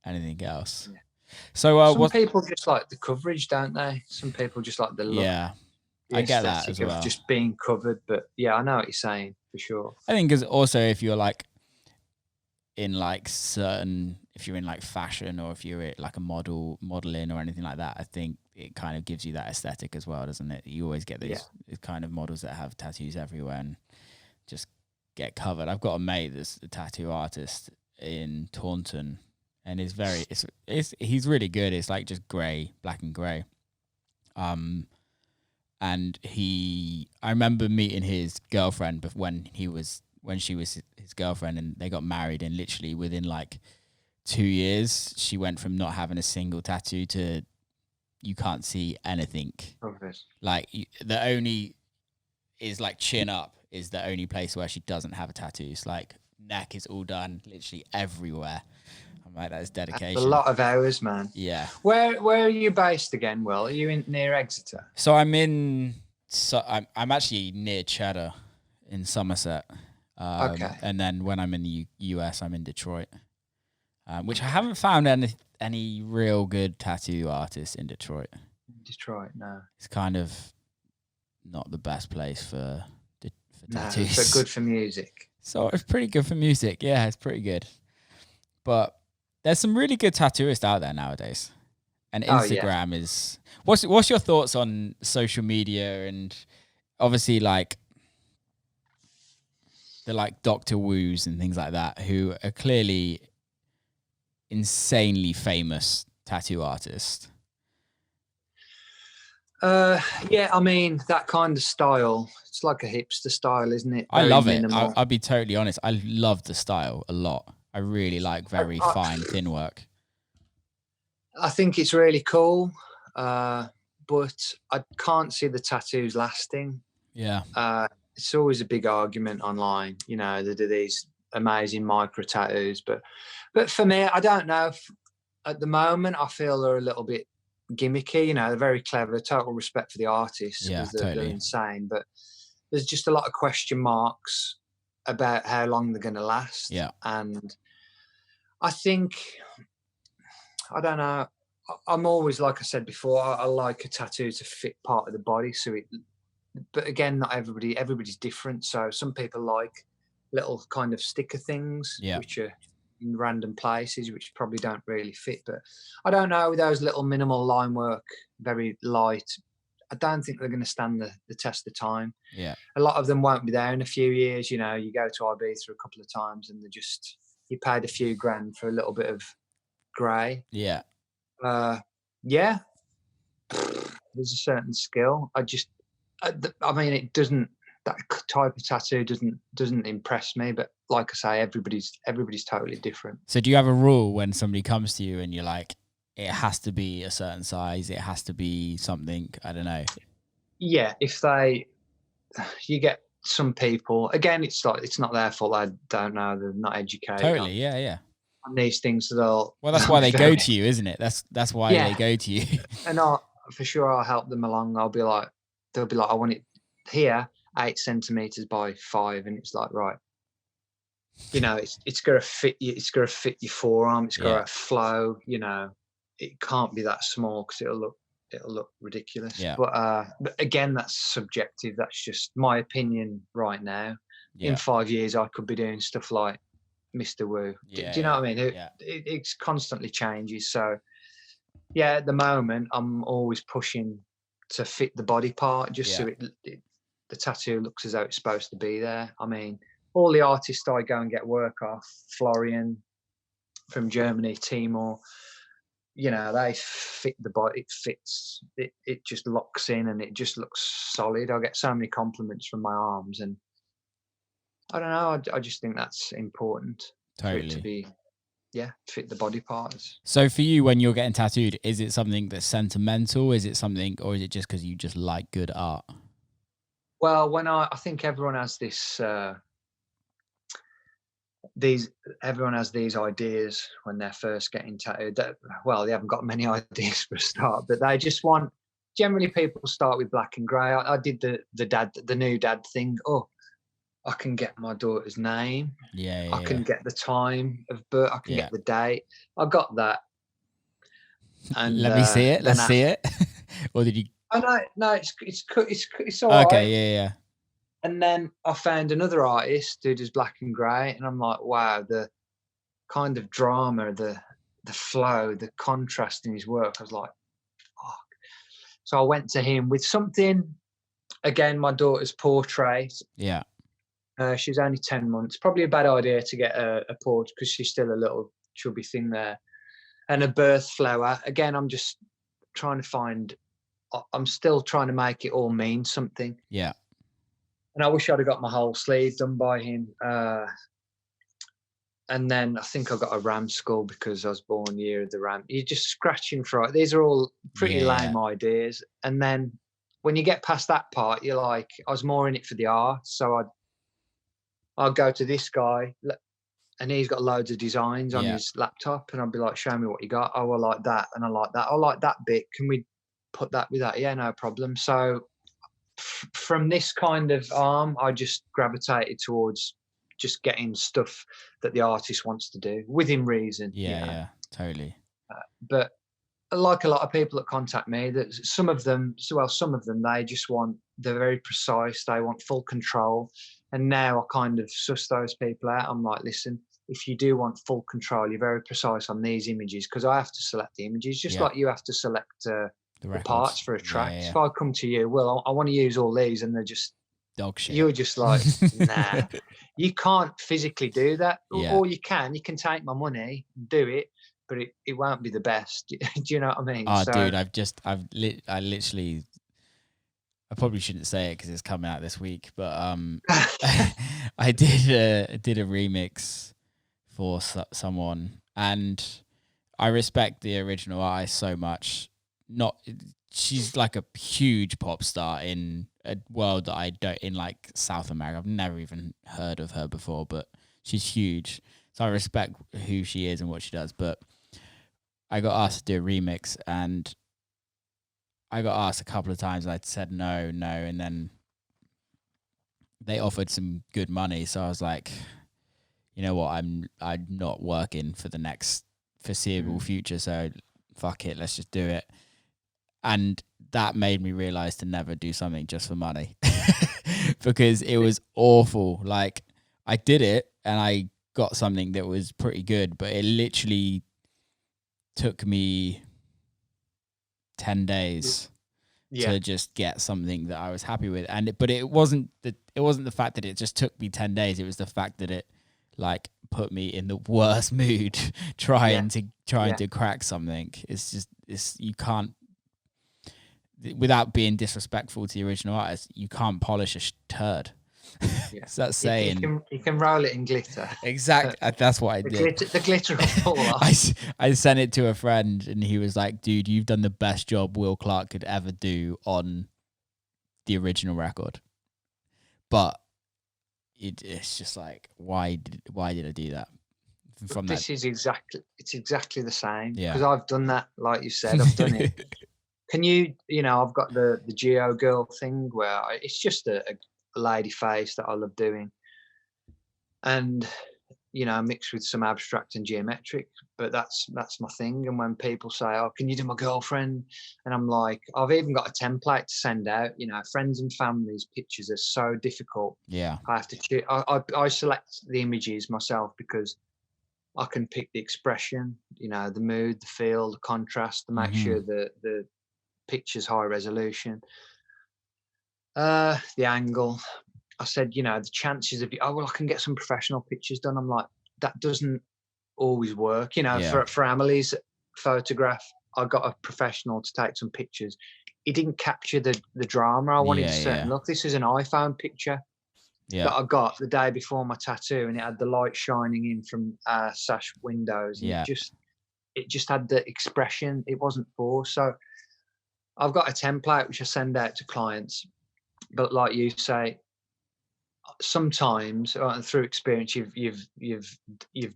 anything else. Yeah. So some people just like the coverage, don't they? Some people just like the look. Yeah, the I get that as well. of just being covered, but yeah, I know what you're saying for sure. I think because also if you're like in like certain, if you're in like fashion or if you're like a modeling or anything like that, I think it kind of gives you that aesthetic as well, doesn't it? You always get these kind of models that have tattoos everywhere and just get covered. I've got a mate that's a tattoo artist in Taunton, and he's really good. It's like just grey, black and grey. And I remember meeting his girlfriend when she was his girlfriend, and they got married, and literally within like 2 years, she went from not having a single tattoo to you can't see anything. Like the only is like chin up is the only place where she doesn't have a tattoo. It's like neck is all done, literally everywhere. I'm like, that is dedication. That's a lot of hours, man. Yeah. Where are you based again, Will? Are you near Exeter? So I'm actually near Cheddar in Somerset. Okay. And then when I'm in the US, I'm in Detroit, which I haven't found any real good tattoo artists in Detroit. Detroit, no. It's kind of not the best place for tattoos. But good for music. So it's pretty good for music. Yeah, it's pretty good. But there's some really good tattooists out there nowadays. And Instagram is... What's your thoughts on social media and obviously like the like Dr. Woos and things like that who are clearly insanely famous tattoo artists? Yeah, I mean, that kind of style, it's like a hipster style, isn't it? I love it. I'll be totally honest. I love the style a lot. I really like very fine, thin work. I think it's really cool, but I can't see the tattoos lasting. Yeah. It's always a big argument online, you know, they do these amazing micro tattoos. But for me, I don't know. At the moment, I feel they're a little bit gimmicky, you know, they're very clever, total respect for the artists because they're insane, but there's just a lot of question marks about how long they're going to last. Yeah. And I think, I don't know, I'm always, like I said before, I like a tattoo to fit part of the body. But again, not everybody's different. So some people like little kind of sticker things, which are in random places, which probably don't really fit. But I don't know, with those little minimal line work, very light, I don't think they're going to stand the test of time. Yeah. A lot of them won't be there in a few years. You know, you go to Ibiza a couple of times and you paid a few grand for a little bit of grey. Yeah. Yeah. There's a certain skill. I mean, it doesn't, that type of tattoo doesn't impress me, but like I say, everybody's totally different. So do you have a rule when somebody comes to you and you're like, it has to be a certain size, it has to be something, I don't know? Yeah, you get some people, again, it's not their fault, I don't know, they're not educated. Totally, yeah. On these things, well, that's why they go to you, isn't it? That's why they go to you. And for sure I'll help them along. They'll be like, I want it here 8 centimeters by 5, and it's like, right, you know, it's got to fit you, it's got to fit your forearm, it's got to flow, you know, it can't be that small because it'll look ridiculous. But again, that's subjective. That's just my opinion right now. In 5 years I could be doing stuff like Mr. Woo. Do you know what I mean? It constantly changes. So yeah, at the moment I'm always pushing to fit the body part, just so the tattoo looks as though it's supposed to be there. I mean, all the artists I go and get work off, Florian from Germany, Timor, they fit the body. It fits. It just locks in, and it just looks solid. I get so many compliments from my arms, and I don't know. I just think that's important for it to Totally. be, fit the body parts. So for you, when you're getting tattooed, is it something that's sentimental? Is it something, or is it just because you just like good art? Well, when I think everyone has this. Everyone has these ideas when they're first getting tattooed. Well, they haven't got many ideas for a start, but they just want. Generally, people start with black and grey. I did the new dad thing. Oh, I can get my daughter's name. Yeah. I can get the time of birth. I can get the date. I got that. And let me see it. Let's see it. Or did you? Oh no, it's all right. Okay, yeah. And then I found another artist who does black and grey, and I'm like, wow, the kind of drama, the flow, the contrast in his work. I was like, fuck. So I went to him with something. Again, my daughter's portrait. Yeah. She's only 10 months. Probably a bad idea to get a portrait because she's still a little chubby thing there. And a birth flower. Again, I'm just trying to find. I'm still trying to make it all mean something. Yeah. And I wish I'd have got my whole sleeve done by him. And then I think I got a ram skull because I was born year of the ram. You're just scratching for it. These are all pretty lame ideas. And then when you get past that part, you're like, I was more in it for the art. So I'd go to this guy, and he's got loads of designs on his laptop, and I'd be like, show me what you got. Oh, I like that, and I like that. I like that bit. Can we put that with that? Yeah, no problem. So from this kind of arm, I just gravitated towards just getting stuff that the artist wants to do within reason. Yeah, totally. But like a lot of people that contact me, that some of them, they just want, they're very precise. They want full control. And now I kind of suss those people out. I'm like, listen, if you do want full control, you're very precise on these images, because I have to select the images, just like you have to select the parts for a track. If I come to you, well, I want to use all these, and they're just dog shit. You're just like, nah, you can't physically do that. Or you can take my money, do it, but it won't be the best. Do you know what I mean? Oh, dude, I literally, I probably shouldn't say it because it's coming out this week, but I did a remix for someone, and I respect the original artist so much. She's like a huge pop star in a world that I don't, in like South America. I've never even heard of her before, but she's huge. So I respect who she is and what she does. But I got asked to do a remix, and I got asked a couple of times, and I said no, and then they offered some good money. So I was like, you know what, I'm not working for the next foreseeable future, so fuck it, let's just do it. And that made me realize to never do something just for money because it was awful. Like, I did it and I got something that was pretty good, but it literally took me 10 days to just get something that I was happy with. But it wasn't the fact that it just took me 10 days. It was the fact that it like put me in the worst mood trying to crack something. You can't, without being disrespectful to the original artist, you can't polish a turd. So that's saying you can roll it in glitter. Exactly. That's what I did. The glitter will fall off. I sent it to a friend, and he was like, dude, you've done the best job Will Clarke could ever do on the original record. But it's just like, why did I do that? It's exactly the same. Because I've done that, like you said, I've done it. Can I've got the Geo girl thing where it's just a lady face that I love doing, and mixed with some abstract and geometric, but that's my thing. And when people say, oh, can you do my girlfriend, and I'm like, I've even got a template to send out. Friends and family's pictures are so difficult. I have to choose. I select the images myself because I can pick the expression, the mood, the feel, the contrast, to make sure that the picture's high resolution, the angle. I said, the chances of I can get some professional pictures done. I'm like, that doesn't always work. For Amelie's, photograph. I got a professional to take some pictures. He didn't capture the drama. I wanted a certain look. This is an iPhone picture that I got the day before my tattoo, and it had the light shining in from sash windows, and it just had the expression. It wasn't forced. So I've got a template which I send out to clients, but like you say, sometimes through experience, you've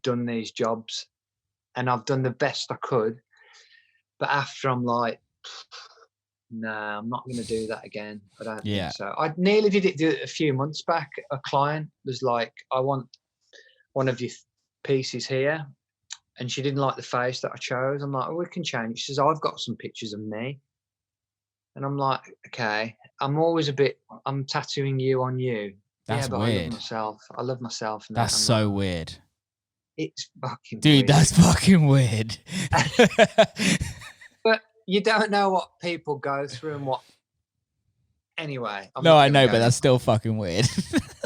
done these jobs, and I've done the best I could, but after I'm like, no, I'm not going to do that again. I don't think so. I nearly did it a few months back. A client was like, I want one of your pieces here. And she didn't like the face that I chose. I'm like, oh, we can change. She says, I've got some pictures of me. And I'm like, okay. I'm tattooing you on you. That's but weird. I love myself. I love myself. That's so weird. It's fucking Dude, weird. that's fucking weird. But you don't know what people go through and what. Anyway. I know, but that's still fucking weird.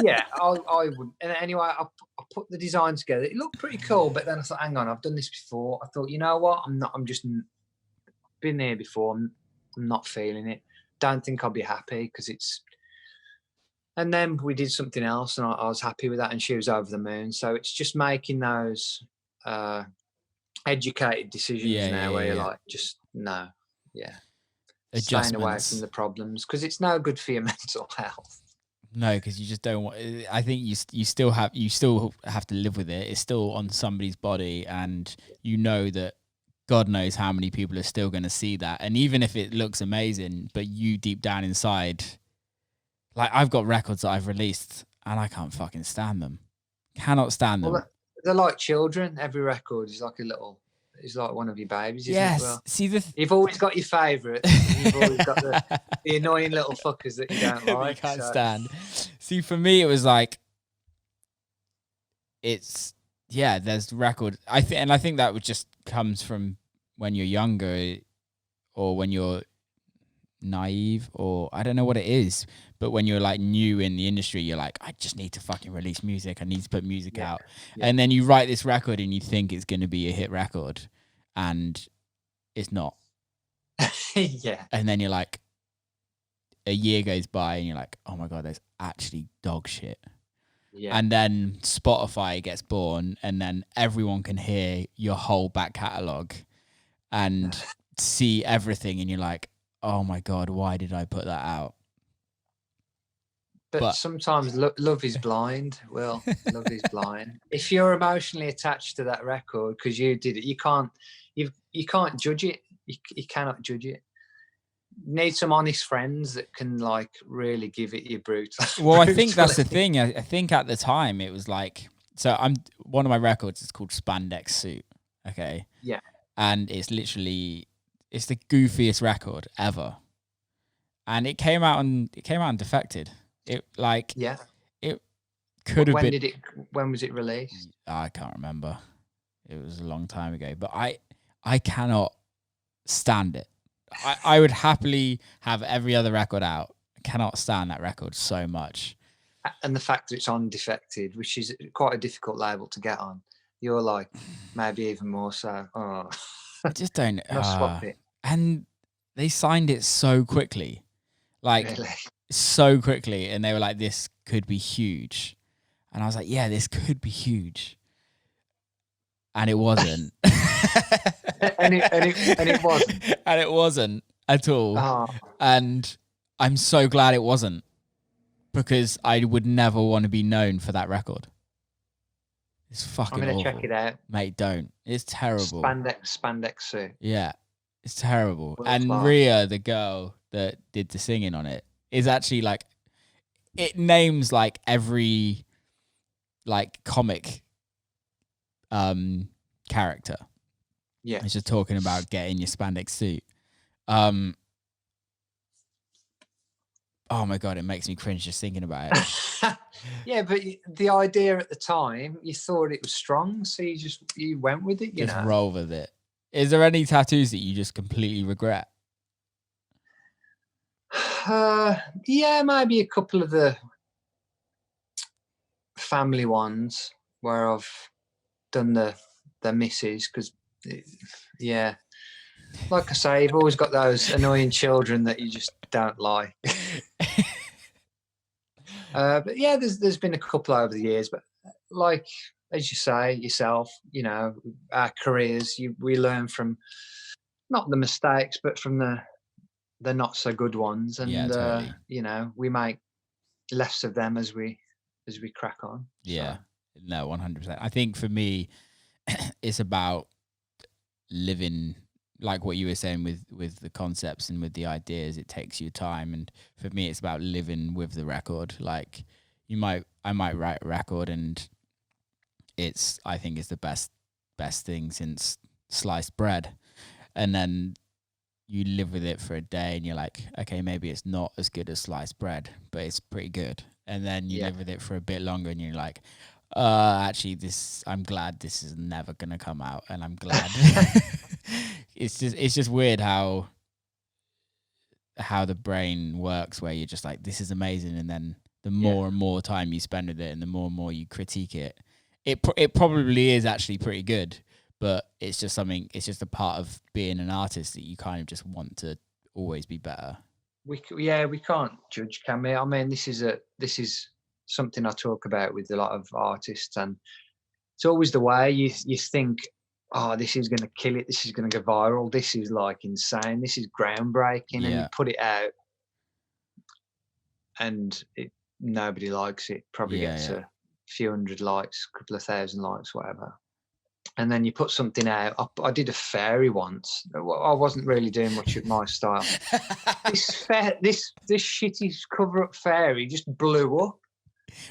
Yeah, I would. And anyway, I put the design together. It looked pretty cool, but then I thought, hang on, I've done this before. I thought, you know what? I'm just been there before. I'm not feeling it. Don't think I'll be happy because it's. And then we did something else, and I was happy with that, and she was over the moon. So it's just making those educated decisions where you're like, just no, staying away from the problems because it's no good for your mental health. No, because you just don't want. I think you still have to live with it. It's still on somebody's body, and you know that God knows how many people are still going to see that. And even if it looks amazing, but you deep down inside, like I've got records that I've released, and I can't fucking stand them. Cannot stand them. They're like children. Every record is like it's like one of your babies. Yes. Well, see, you've always got your favourites. You've always got the annoying little fuckers that you don't like. You can't stand. See, for me, it was like, there's the record. I think that would just comes from when you're younger, or when you're naive, or I don't know what it is. But when you're like new in the industry, you're like, I just need to fucking release music. I need to put music out. Yeah. And then you write this record and you think it's going to be a hit record, and it's not. Yeah. And then you're like, a year goes by and you're like, oh my God, there's actually dog shit. Yeah. And then Spotify gets born, and then everyone can hear your whole back catalogue and see everything. And you're like, oh my God, why did I put that out? But sometimes love is blind. Well, love is blind. If you're emotionally attached to that record because you did it, you can't judge it. You cannot judge it. You need some honest friends that can like really give it you brutal. Well, I think that's the thing. I think at the time it was like, so one of my records is called Spandex Suit. Okay. Yeah. And it's the goofiest record ever. And it came out and Defected. It could have been. When was it released? I can't remember. It was a long time ago, but I cannot stand it. I would happily have every other record out. I cannot stand that record so much. And the fact that it's on Defected, which is quite a difficult label to get on, you're like, maybe even more so. Oh, I just don't. Swap it. And they signed it so quickly, so quickly, and they were like, "This could be huge," and I was like, "Yeah, this could be huge," and it wasn't. and it wasn't. And it wasn't at all. Oh. And I'm so glad it wasn't, because I would never want to be known for that record. It's fucking awful. I'm gonna check it out. Mate, don't. It's terrible. Spandex Suit. Yeah. It's terrible. And Rhea, the girl that did the singing on it, is actually like, it names like every like comic character. Yeah. It's just talking about getting your spandex suit. Oh my God, it makes me cringe just thinking about it. Yeah, but the idea at the time, you thought it was strong, so you went with it, you know. Roll with it. Is there any tattoos that you just completely regret? Yeah, maybe a couple of the family ones where I've done the misses, because yeah, like I say, you've always got those annoying children that you just don't like. But yeah, there's been a couple over the years, but like as you say yourself, you know, our careers, we learn from not the mistakes, but from the not so good ones, Yeah, and totally. you know, we make less of them as we crack on. Yeah. So. No, 100%. I think for me, it's about living like what you were saying with the concepts and with the ideas. It takes you time, and for me it's about living with the record. Like I might write a record and I think it's the best thing since sliced bread, and then you live with it for a day and you're like, okay, maybe it's not as good as sliced bread, but it's pretty good. And then you live with it for a bit longer and you're like, actually I'm glad this is never gonna come out, and I'm glad. It's just weird how the brain works, where you're just like, this is amazing, and then the more and more time you spend with it and the more you critique it, it probably is actually pretty good, but it's just a part of being an artist that you kind of just want to always be better. We can't judge, can we? I mean, this is something I talk about with a lot of artists, and it's always the way you think, oh, this is going to kill it, this is going to go viral, this is like insane, this is groundbreaking, and you put it out, and nobody likes it. Probably gets a few hundred likes, a couple of thousand likes, whatever. And then you put something out. I did a fairy once. I wasn't really doing much of my style. This shitty cover-up fairy just blew up.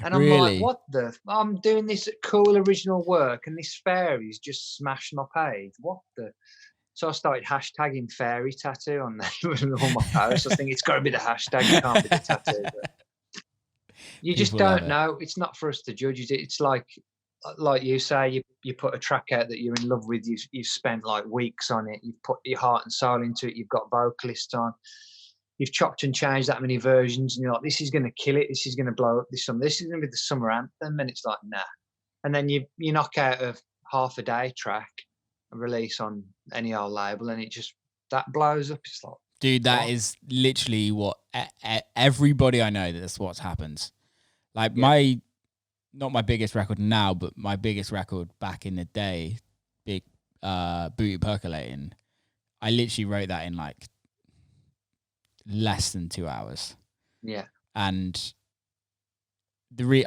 And I'm like, what the? I'm doing this cool original work, and this fairy's just smashed my page. What the? So I started hashtagging fairy tattoo on all my posts. I think it's got to be the hashtag, it can't be the tattoo. But you just don't know. It's not for us to judge. It's like you say, you put a track out that you're in love with. You've spent like weeks on it. You've put your heart and soul into it. You've got vocalists on. You've chopped and changed that many versions, and you're like, this is going to kill it. This is going to blow up this summer. This is going to be the summer anthem. And it's like, nah. And then you knock out a half a day track and release on any old label, and that blows up. It's like, dude, that is literally what everybody I know, that's what's happened. Like not my biggest record now, but my biggest record back in the day, big Booty Percolating, I literally wrote that in like less than 2 hours. Yeah. And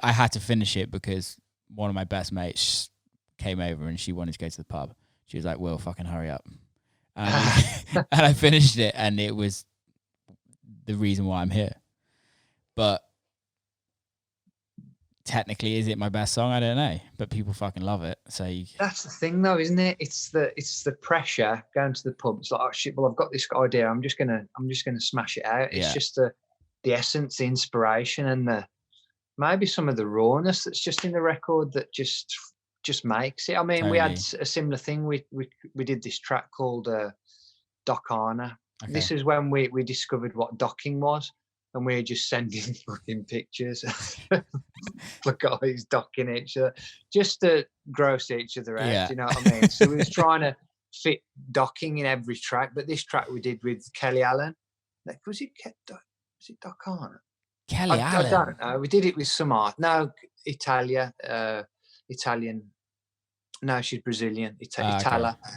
I had to finish it because one of my best mates came over and she wanted to go to the pub. She was like, "Will, fucking hurry up." And I finished it, and it was the reason why I'm here. But technically, is it my best song? I don't know, but people fucking love it. So that's the thing, though, isn't it? It's the pressure going to the pub. It's like, oh shit, well, I've got this idea. I'm just gonna smash it out. It's just the essence, the inspiration, and maybe some of the rawness that's just in the record that just makes it. I mean, we had a similar thing. We did this track called Docana. Okay. This is when we discovered what docking was. And we're just sending fucking pictures for guys docking each other just to gross each other out. Yeah. You know what I mean? So we was trying to fit docking in every track, but this track we did with Kelly Allen. Like, was it Docana? Kelly Allen? I don't know. We did it with some art. No, Italian. No, she's Brazilian. Itala. Okay.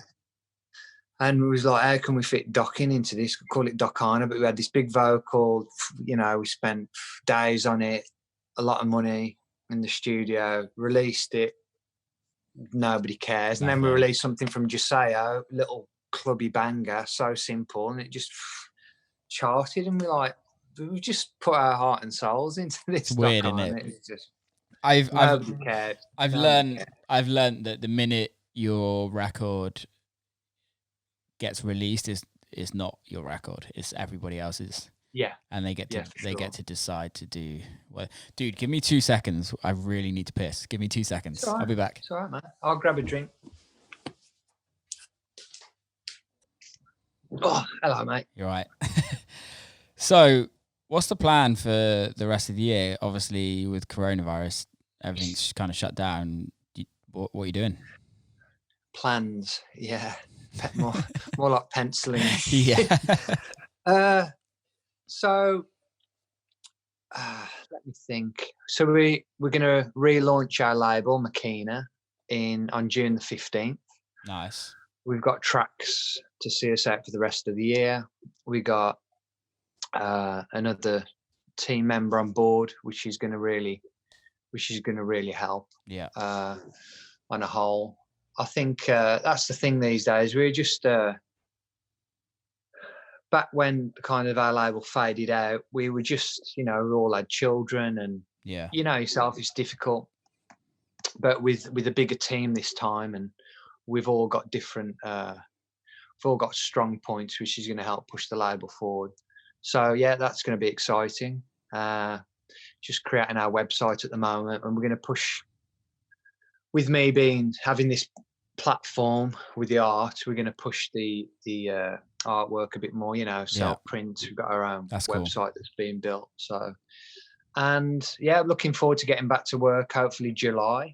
And we was like, how can we fit docking into this? We call it Docana, but we had this big vocal, you know, we spent days on it, a lot of money in the studio, released it, nobody cares. And then we released something from Josiah, little clubby banger, so simple, and it just charted, and we just put our heart and souls into this. It's weird, isn't it? It's just, nobody cared. I've learned that the minute your record gets released is not your record, it's everybody else's. Yeah. And they get to decide to do well. Dude, give me 2 seconds. I really need to piss. Give me 2 seconds. Right. I'll be back. It's all right, man. I'll grab a drink. Oh, hello, mate. You're right. So what's the plan for the rest of the year? Obviously with coronavirus, everything's kind of shut down. What are you doing? Plans, yeah. more more like penciling. Yeah. So let me think. So we're gonna relaunch our label Maquina on June the 15th. Nice. We've got tracks to see us out for the rest of the year. We got another team member on board, which is gonna really help. Yeah. On a whole, I think that's the thing these days. We're just back when kind of our label faded out. We were just, we all had children, and Yeah. yourself, it's difficult. But with a bigger team this time, and we've all got different, we've all got strong points, which is going to help push the label forward. So yeah, that's going to be exciting. Just creating our website at the moment, and we're going to push. With me having this platform with the art, we're going to push the artwork a bit more. Self print. We've got our own website that's being built. So, and yeah, looking forward to getting back to work. Hopefully July.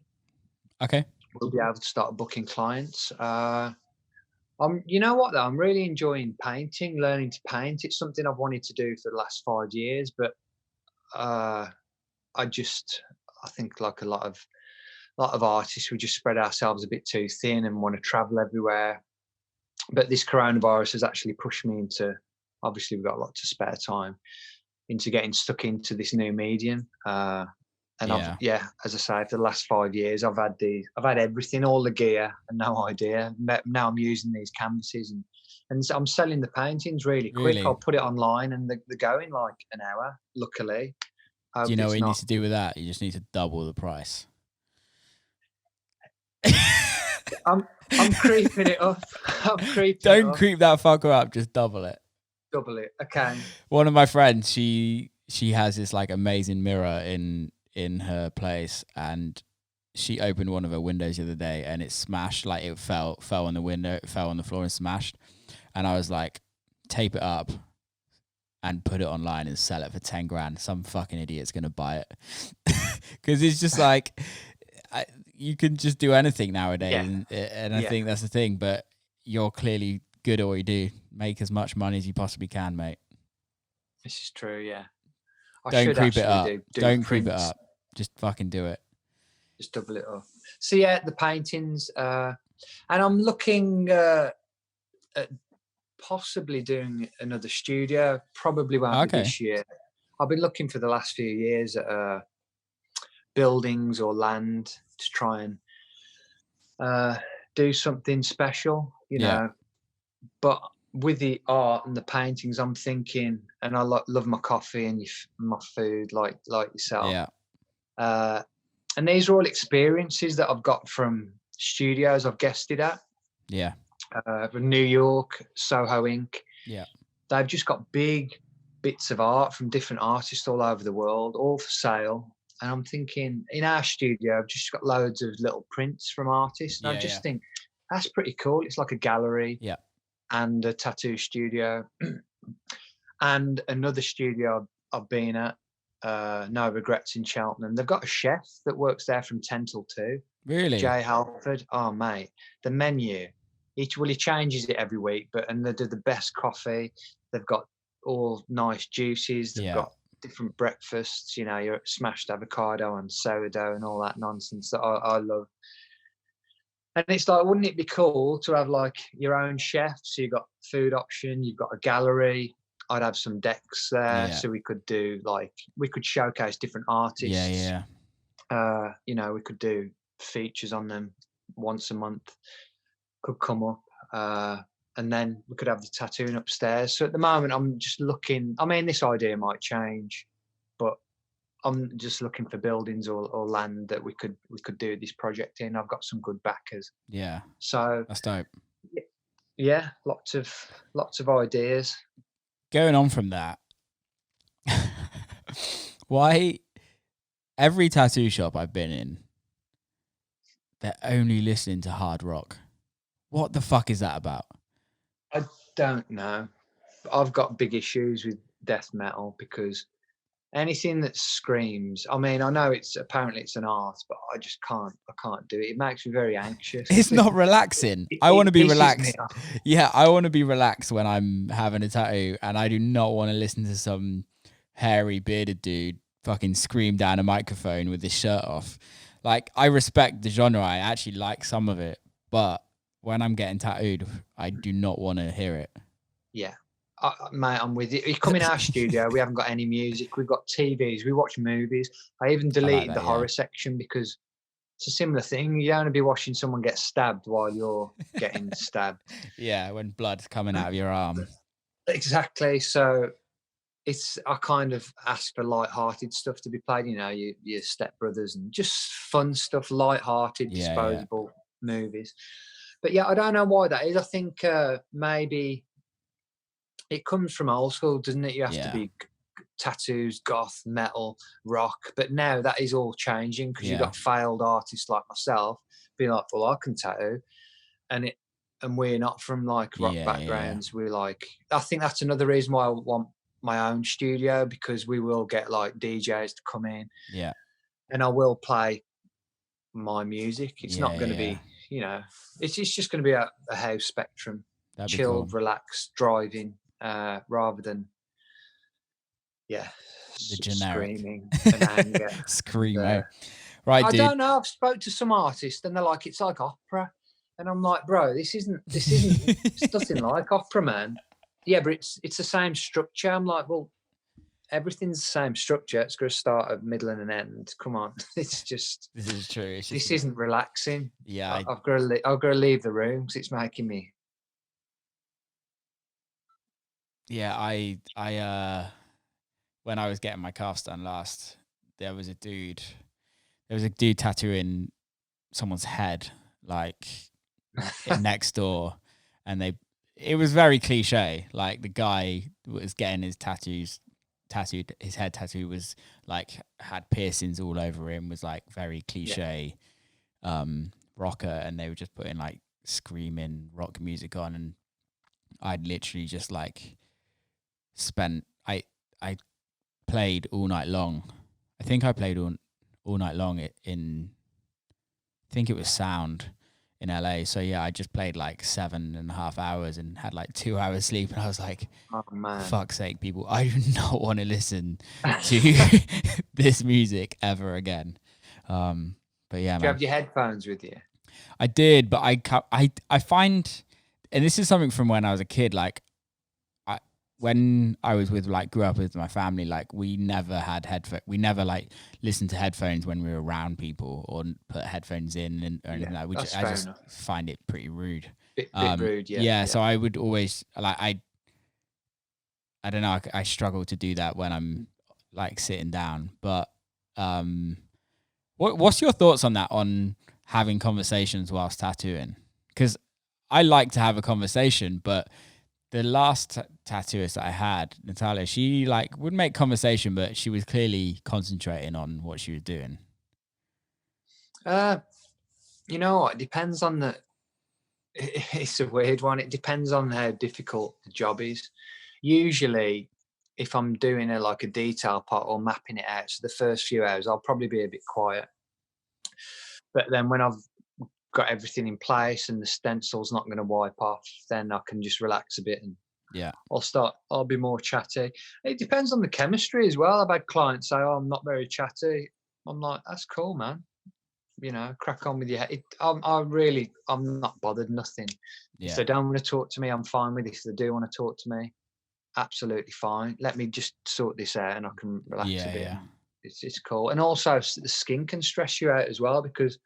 Okay. We'll be able to start booking clients. You know what though? I'm really enjoying painting, learning to paint. It's something I've wanted to do for the last 5 years, but I think like a lot of artists, we just spread ourselves a bit too thin and want to travel everywhere. But this coronavirus has actually pushed me into, obviously we've got lots of spare time, into getting stuck into this new medium. And as I say, for the last 5 years, I've had everything, all the gear, and no idea. Now I'm using these canvases, and I'm selling the paintings really quick. I'll put it online, and they're going like an hour. Luckily, do you know what you need to do with that? You just need to double the price. I'm creeping it up. Don't creep that fucker up. Just double it. Double it. Okay. One of my friends, she has this like amazing mirror in her place, and she opened one of her windows the other day, and it smashed. Like it fell on the window, it fell on the floor and smashed. And I was like, tape it up and put it online and sell it for 10 grand. Some fucking idiot's gonna buy it because it's just like. You can just do anything nowadays, and I think that's the thing. But you're clearly good at what you do. Make as much money as you possibly can, mate. This is true, yeah. Don't creep it up. Don't creep it up. Just fucking do it. Just double it up. So yeah, the paintings, and I'm looking at possibly doing another studio. Probably won't be this year. I've been looking for the last few years at buildings or land to try and do something special, you know. But with the art and the paintings, I'm thinking, and I love my coffee and my food, like yourself. Yeah. And these are all experiences that I've got from studios I've guested at. Yeah. From New York, Soho Inc. Yeah. They've just got big bits of art from different artists all over the world, all for sale. And I'm thinking, in our studio, I've just got loads of little prints from artists. And I just think, that's pretty cool. It's like a gallery and a tattoo studio. And another studio I've been at, No Regrets in Cheltenham. They've got a chef that works there from 10 till 2. Really? Jay Halford. Oh, mate. The menu, he changes it every week, and they do the best coffee. They've got all nice juices. They've got different breakfasts, your smashed avocado and sourdough and all that nonsense that I love. And it's like, wouldn't it be cool to have like your own chef? So you've got food option, you've got a gallery. I'd have some decks there, so we could showcase different artists. We could do features on them once a month. Could come up. And then we could have the tattooing upstairs. So at the moment, I'm just looking. I mean, this idea might change, but I'm just looking for buildings or land that we could do this project in. I've got some good backers. Yeah. So that's dope. Yeah, lots of ideas. Going on from that, why every tattoo shop I've been in, they're only listening to hard rock. What the fuck is that about? I don't know. I've got big issues with death metal because anything that screams. I mean, I know it's apparently it's an art, but I just can't. I can't do it. It makes me very anxious. It's not relaxing. It, I want to it be pisses me relaxed. off. Yeah, I want to be relaxed when I'm having a tattoo, and I do not want to listen to some hairy bearded dude fucking scream down a microphone with his shirt off. Like, I respect the genre. I actually like some of it, but when I'm getting tattooed, I do not want to hear it. Yeah. Mate, I'm with you. You come in our studio, we haven't got any music. We've got TVs. We watch movies. I even deleted the horror section because it's a similar thing. You don't want to be watching someone get stabbed while you're getting stabbed. Yeah, when blood's coming out of your arm. Exactly. So I kind of ask for light-hearted stuff to be played. You know, your Step Brothers and just fun stuff, light-hearted, disposable movies. But yeah, I don't know why that is. I think maybe it comes from old school, doesn't it? You have to be tattoos, goth, metal, rock. But now that is all changing because you've got failed artists like myself be like, well, I can tattoo. And we're not from like rock backgrounds. We're like, I think that's another reason why I want my own studio, because we will get like DJs to come in. Yeah. And I will play my music. It's not going to be, you know, it's just going to be a house spectrum. That'd chilled, be cool. Relaxed, driving, rather than the generic screaming and anger. Screamo. Right, I dude. don't know. I've spoke to some artists and they're like, it's like opera, and I'm like, bro, this isn't. It's nothing like opera, man. Yeah, but it's the same structure. I'm like, well, everything's the same structure. It's going to start a middle and an end. Come on, it's just. This is true. This isn't relaxing. Yeah, I've got to leave the room because it's making me. Yeah, I when I was getting my calves done last, there was a dude tattooing someone's head, like next door, and it was very cliche. Like, the guy was getting his tattooed, his head tattoo was like had piercings all over him, was like very cliche rocker, and they were just putting like screaming rock music on, and I'd literally just like I played all night long. I think I played all night long in I think it was Sound in LA. So yeah, I just played like 7.5 hours and had like 2 hours sleep, and I was like, oh man, fuck's sake, people, I do not want to listen to this music ever again. But yeah, do you have your headphones with you? I did, but I find, and this is something from when I was a kid, like when I was grew up with my family, like we never had headphones. We never like listened to headphones when we were around people or put headphones in or anything like that. I just find it pretty rude. Bit rude, yeah. Yeah, so I would always like I don't know. I struggle to do that when I'm like sitting down. But what's your thoughts on that? On having conversations whilst tattooing? Because I like to have a conversation, but the last tattooist that I had, Natalia, she like would make conversation, but she was clearly concentrating on what she was doing. You know, it depends on the. It's a weird one. It depends on how difficult the job is. Usually, if I'm doing a detail part or mapping it out, so the first few hours, I'll probably be a bit quiet. But then when I've got everything in place and the stencil's not going to wipe off, then I can just relax a bit and I'll be more chatty. It depends on the chemistry as well. I've had clients say, oh, I'm not very chatty. I'm like, that's cool, man. You know, crack on with your head. I'm not bothered, nothing. If they don't want to talk to me, I'm fine with it. If they do want to talk to me, absolutely fine. Let me just sort this out and I can relax a bit. Yeah. It's cool. And also the skin can stress you out as well, because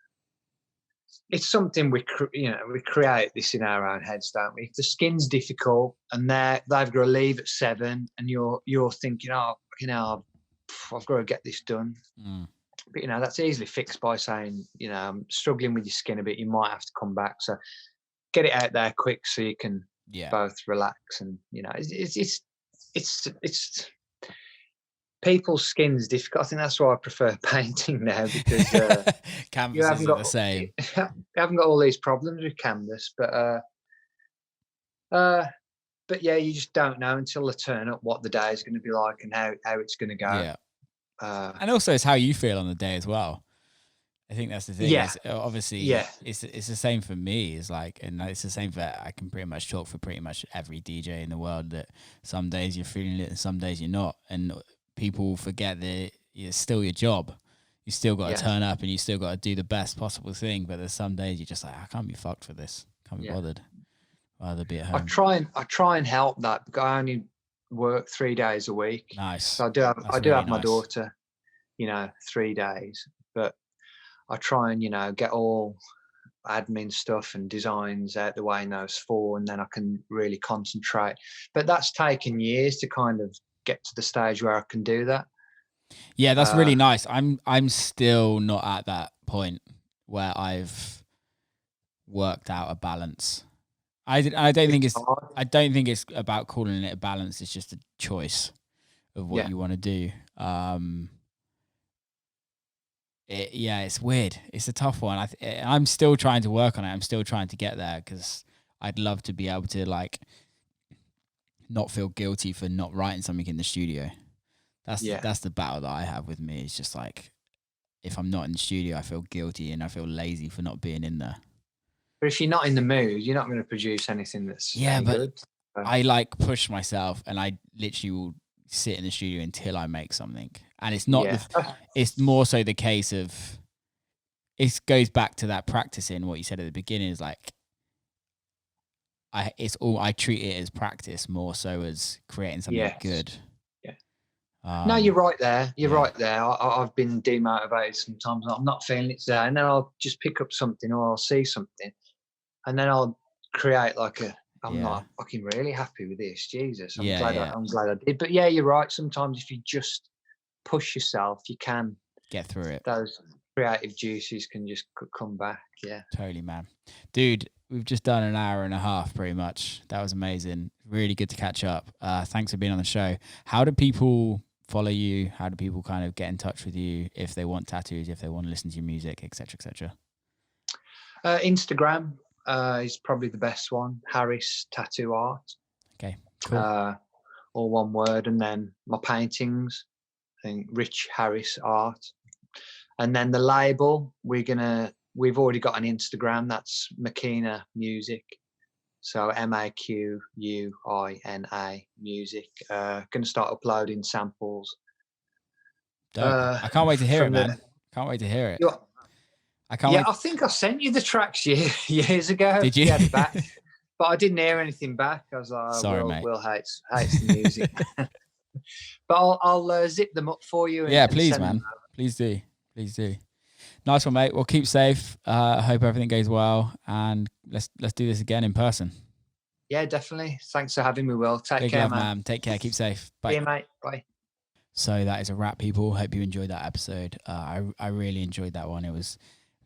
it's something we create this in our own heads, don't we? If the skin's difficult and they've got to leave at 7 and you're thinking, oh, I've got to get this done. But that's easily fixed by saying, I'm struggling with your skin a bit, you might have to come back. So get it out there quick so you can both relax. And it's people's skin's difficult. I think that's why I prefer painting now, because canvas isn't the same. You haven't got all these problems with canvas, but yeah, you just don't know until they turn up what the day is going to be like and how it's going to go. Yeah. And also, it's how you feel on the day as well. I think that's the thing. Yeah, Is obviously yeah, it's the same for me. It's like, and it's the same for, I can pretty much talk for pretty much every DJ in the world, that some days you're feeling it and some days you're not. And people forget that it's still your job. You still got to yeah, turn up and you still got to do the best possible thing. But there's some days you're just like, I can't be fucked for this. Can't be yeah. bothered. Rather be at I home. try and help that, because I only work 3 days a week. Nice. So I That's do really have my nice. daughter, 3 days, but I try and, get all admin stuff and designs out the way in those 4, and then I can really concentrate. But that's taken years to kind of get to the stage where I can do that. Yeah, that's really nice. I'm still not at that point where I've worked out a balance. I don't think it's about calling it a balance. It's just a choice of what you want to do. It's weird. It's a tough one. I'm still trying to work on it. I'm still trying to get there, because I'd love to be able to like not feel guilty for not writing something in the studio. That's the battle that I have with me. It's just like, if I'm not in the studio, I feel guilty and I feel lazy for not being in there. But if you're not in the mood, you're not going to produce anything that's any good. I like push myself, and I literally will sit in the studio until I make something. And it's not, it's more so the case of, it goes back to that practicing, what you said at the beginning, is like, I treat it as practice more so as creating something good. No, you're right there. You're right there. I've been demotivated sometimes. I'm not feeling it today, and then I'll just pick up something, or I'll see something, and then I'll create like I'm not fucking really happy with this. Jesus, I'm glad I did. But yeah, you're right. Sometimes if you just push yourself, you can get through it. Those creative juices can just come back. Yeah, totally, man. Dude, we've just done an hour and a half pretty much. That was amazing. Really good to catch up. Thanks for being on the show. How do people follow you? How do people kind of get in touch with you if they want tattoos, if they want to listen to your music, etc., etc.? Instagram is probably the best one. Harris Tattoo Art. Okay, cool. All one word, and then my paintings, I think Rich Harris Art. And then the label, we've already got an Instagram. That's Maquina Music. So Maquina Music. Going to start uploading samples. I can't wait to hear it, man. Can't wait to hear it. I think I sent you the tracks years ago. Did you? Back, but I didn't hear anything back. I was like, sorry, mate. Will hates the music. But I'll zip them up for you. Please, man. Please do. Please do. Nice one, mate. Well, keep safe. I hope everything goes well, and let's do this again in person. Yeah, definitely. Thanks for having me, Will. Take care, man. Take care. Keep safe. Bye. See you, mate. Bye. So that is a wrap, people. Hope you enjoyed that episode. I really enjoyed that one. It was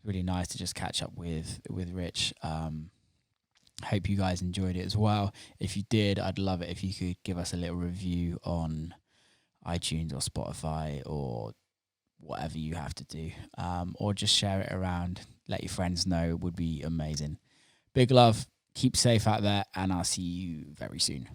really nice to just catch up with Rich. Hope you guys enjoyed it as well. If you did, I'd love it if you could give us a little review on iTunes or Spotify or whatever you have to do, or just share it around. Let your friends know. It would be amazing. Big love. Keep safe out there, and I'll see you very soon.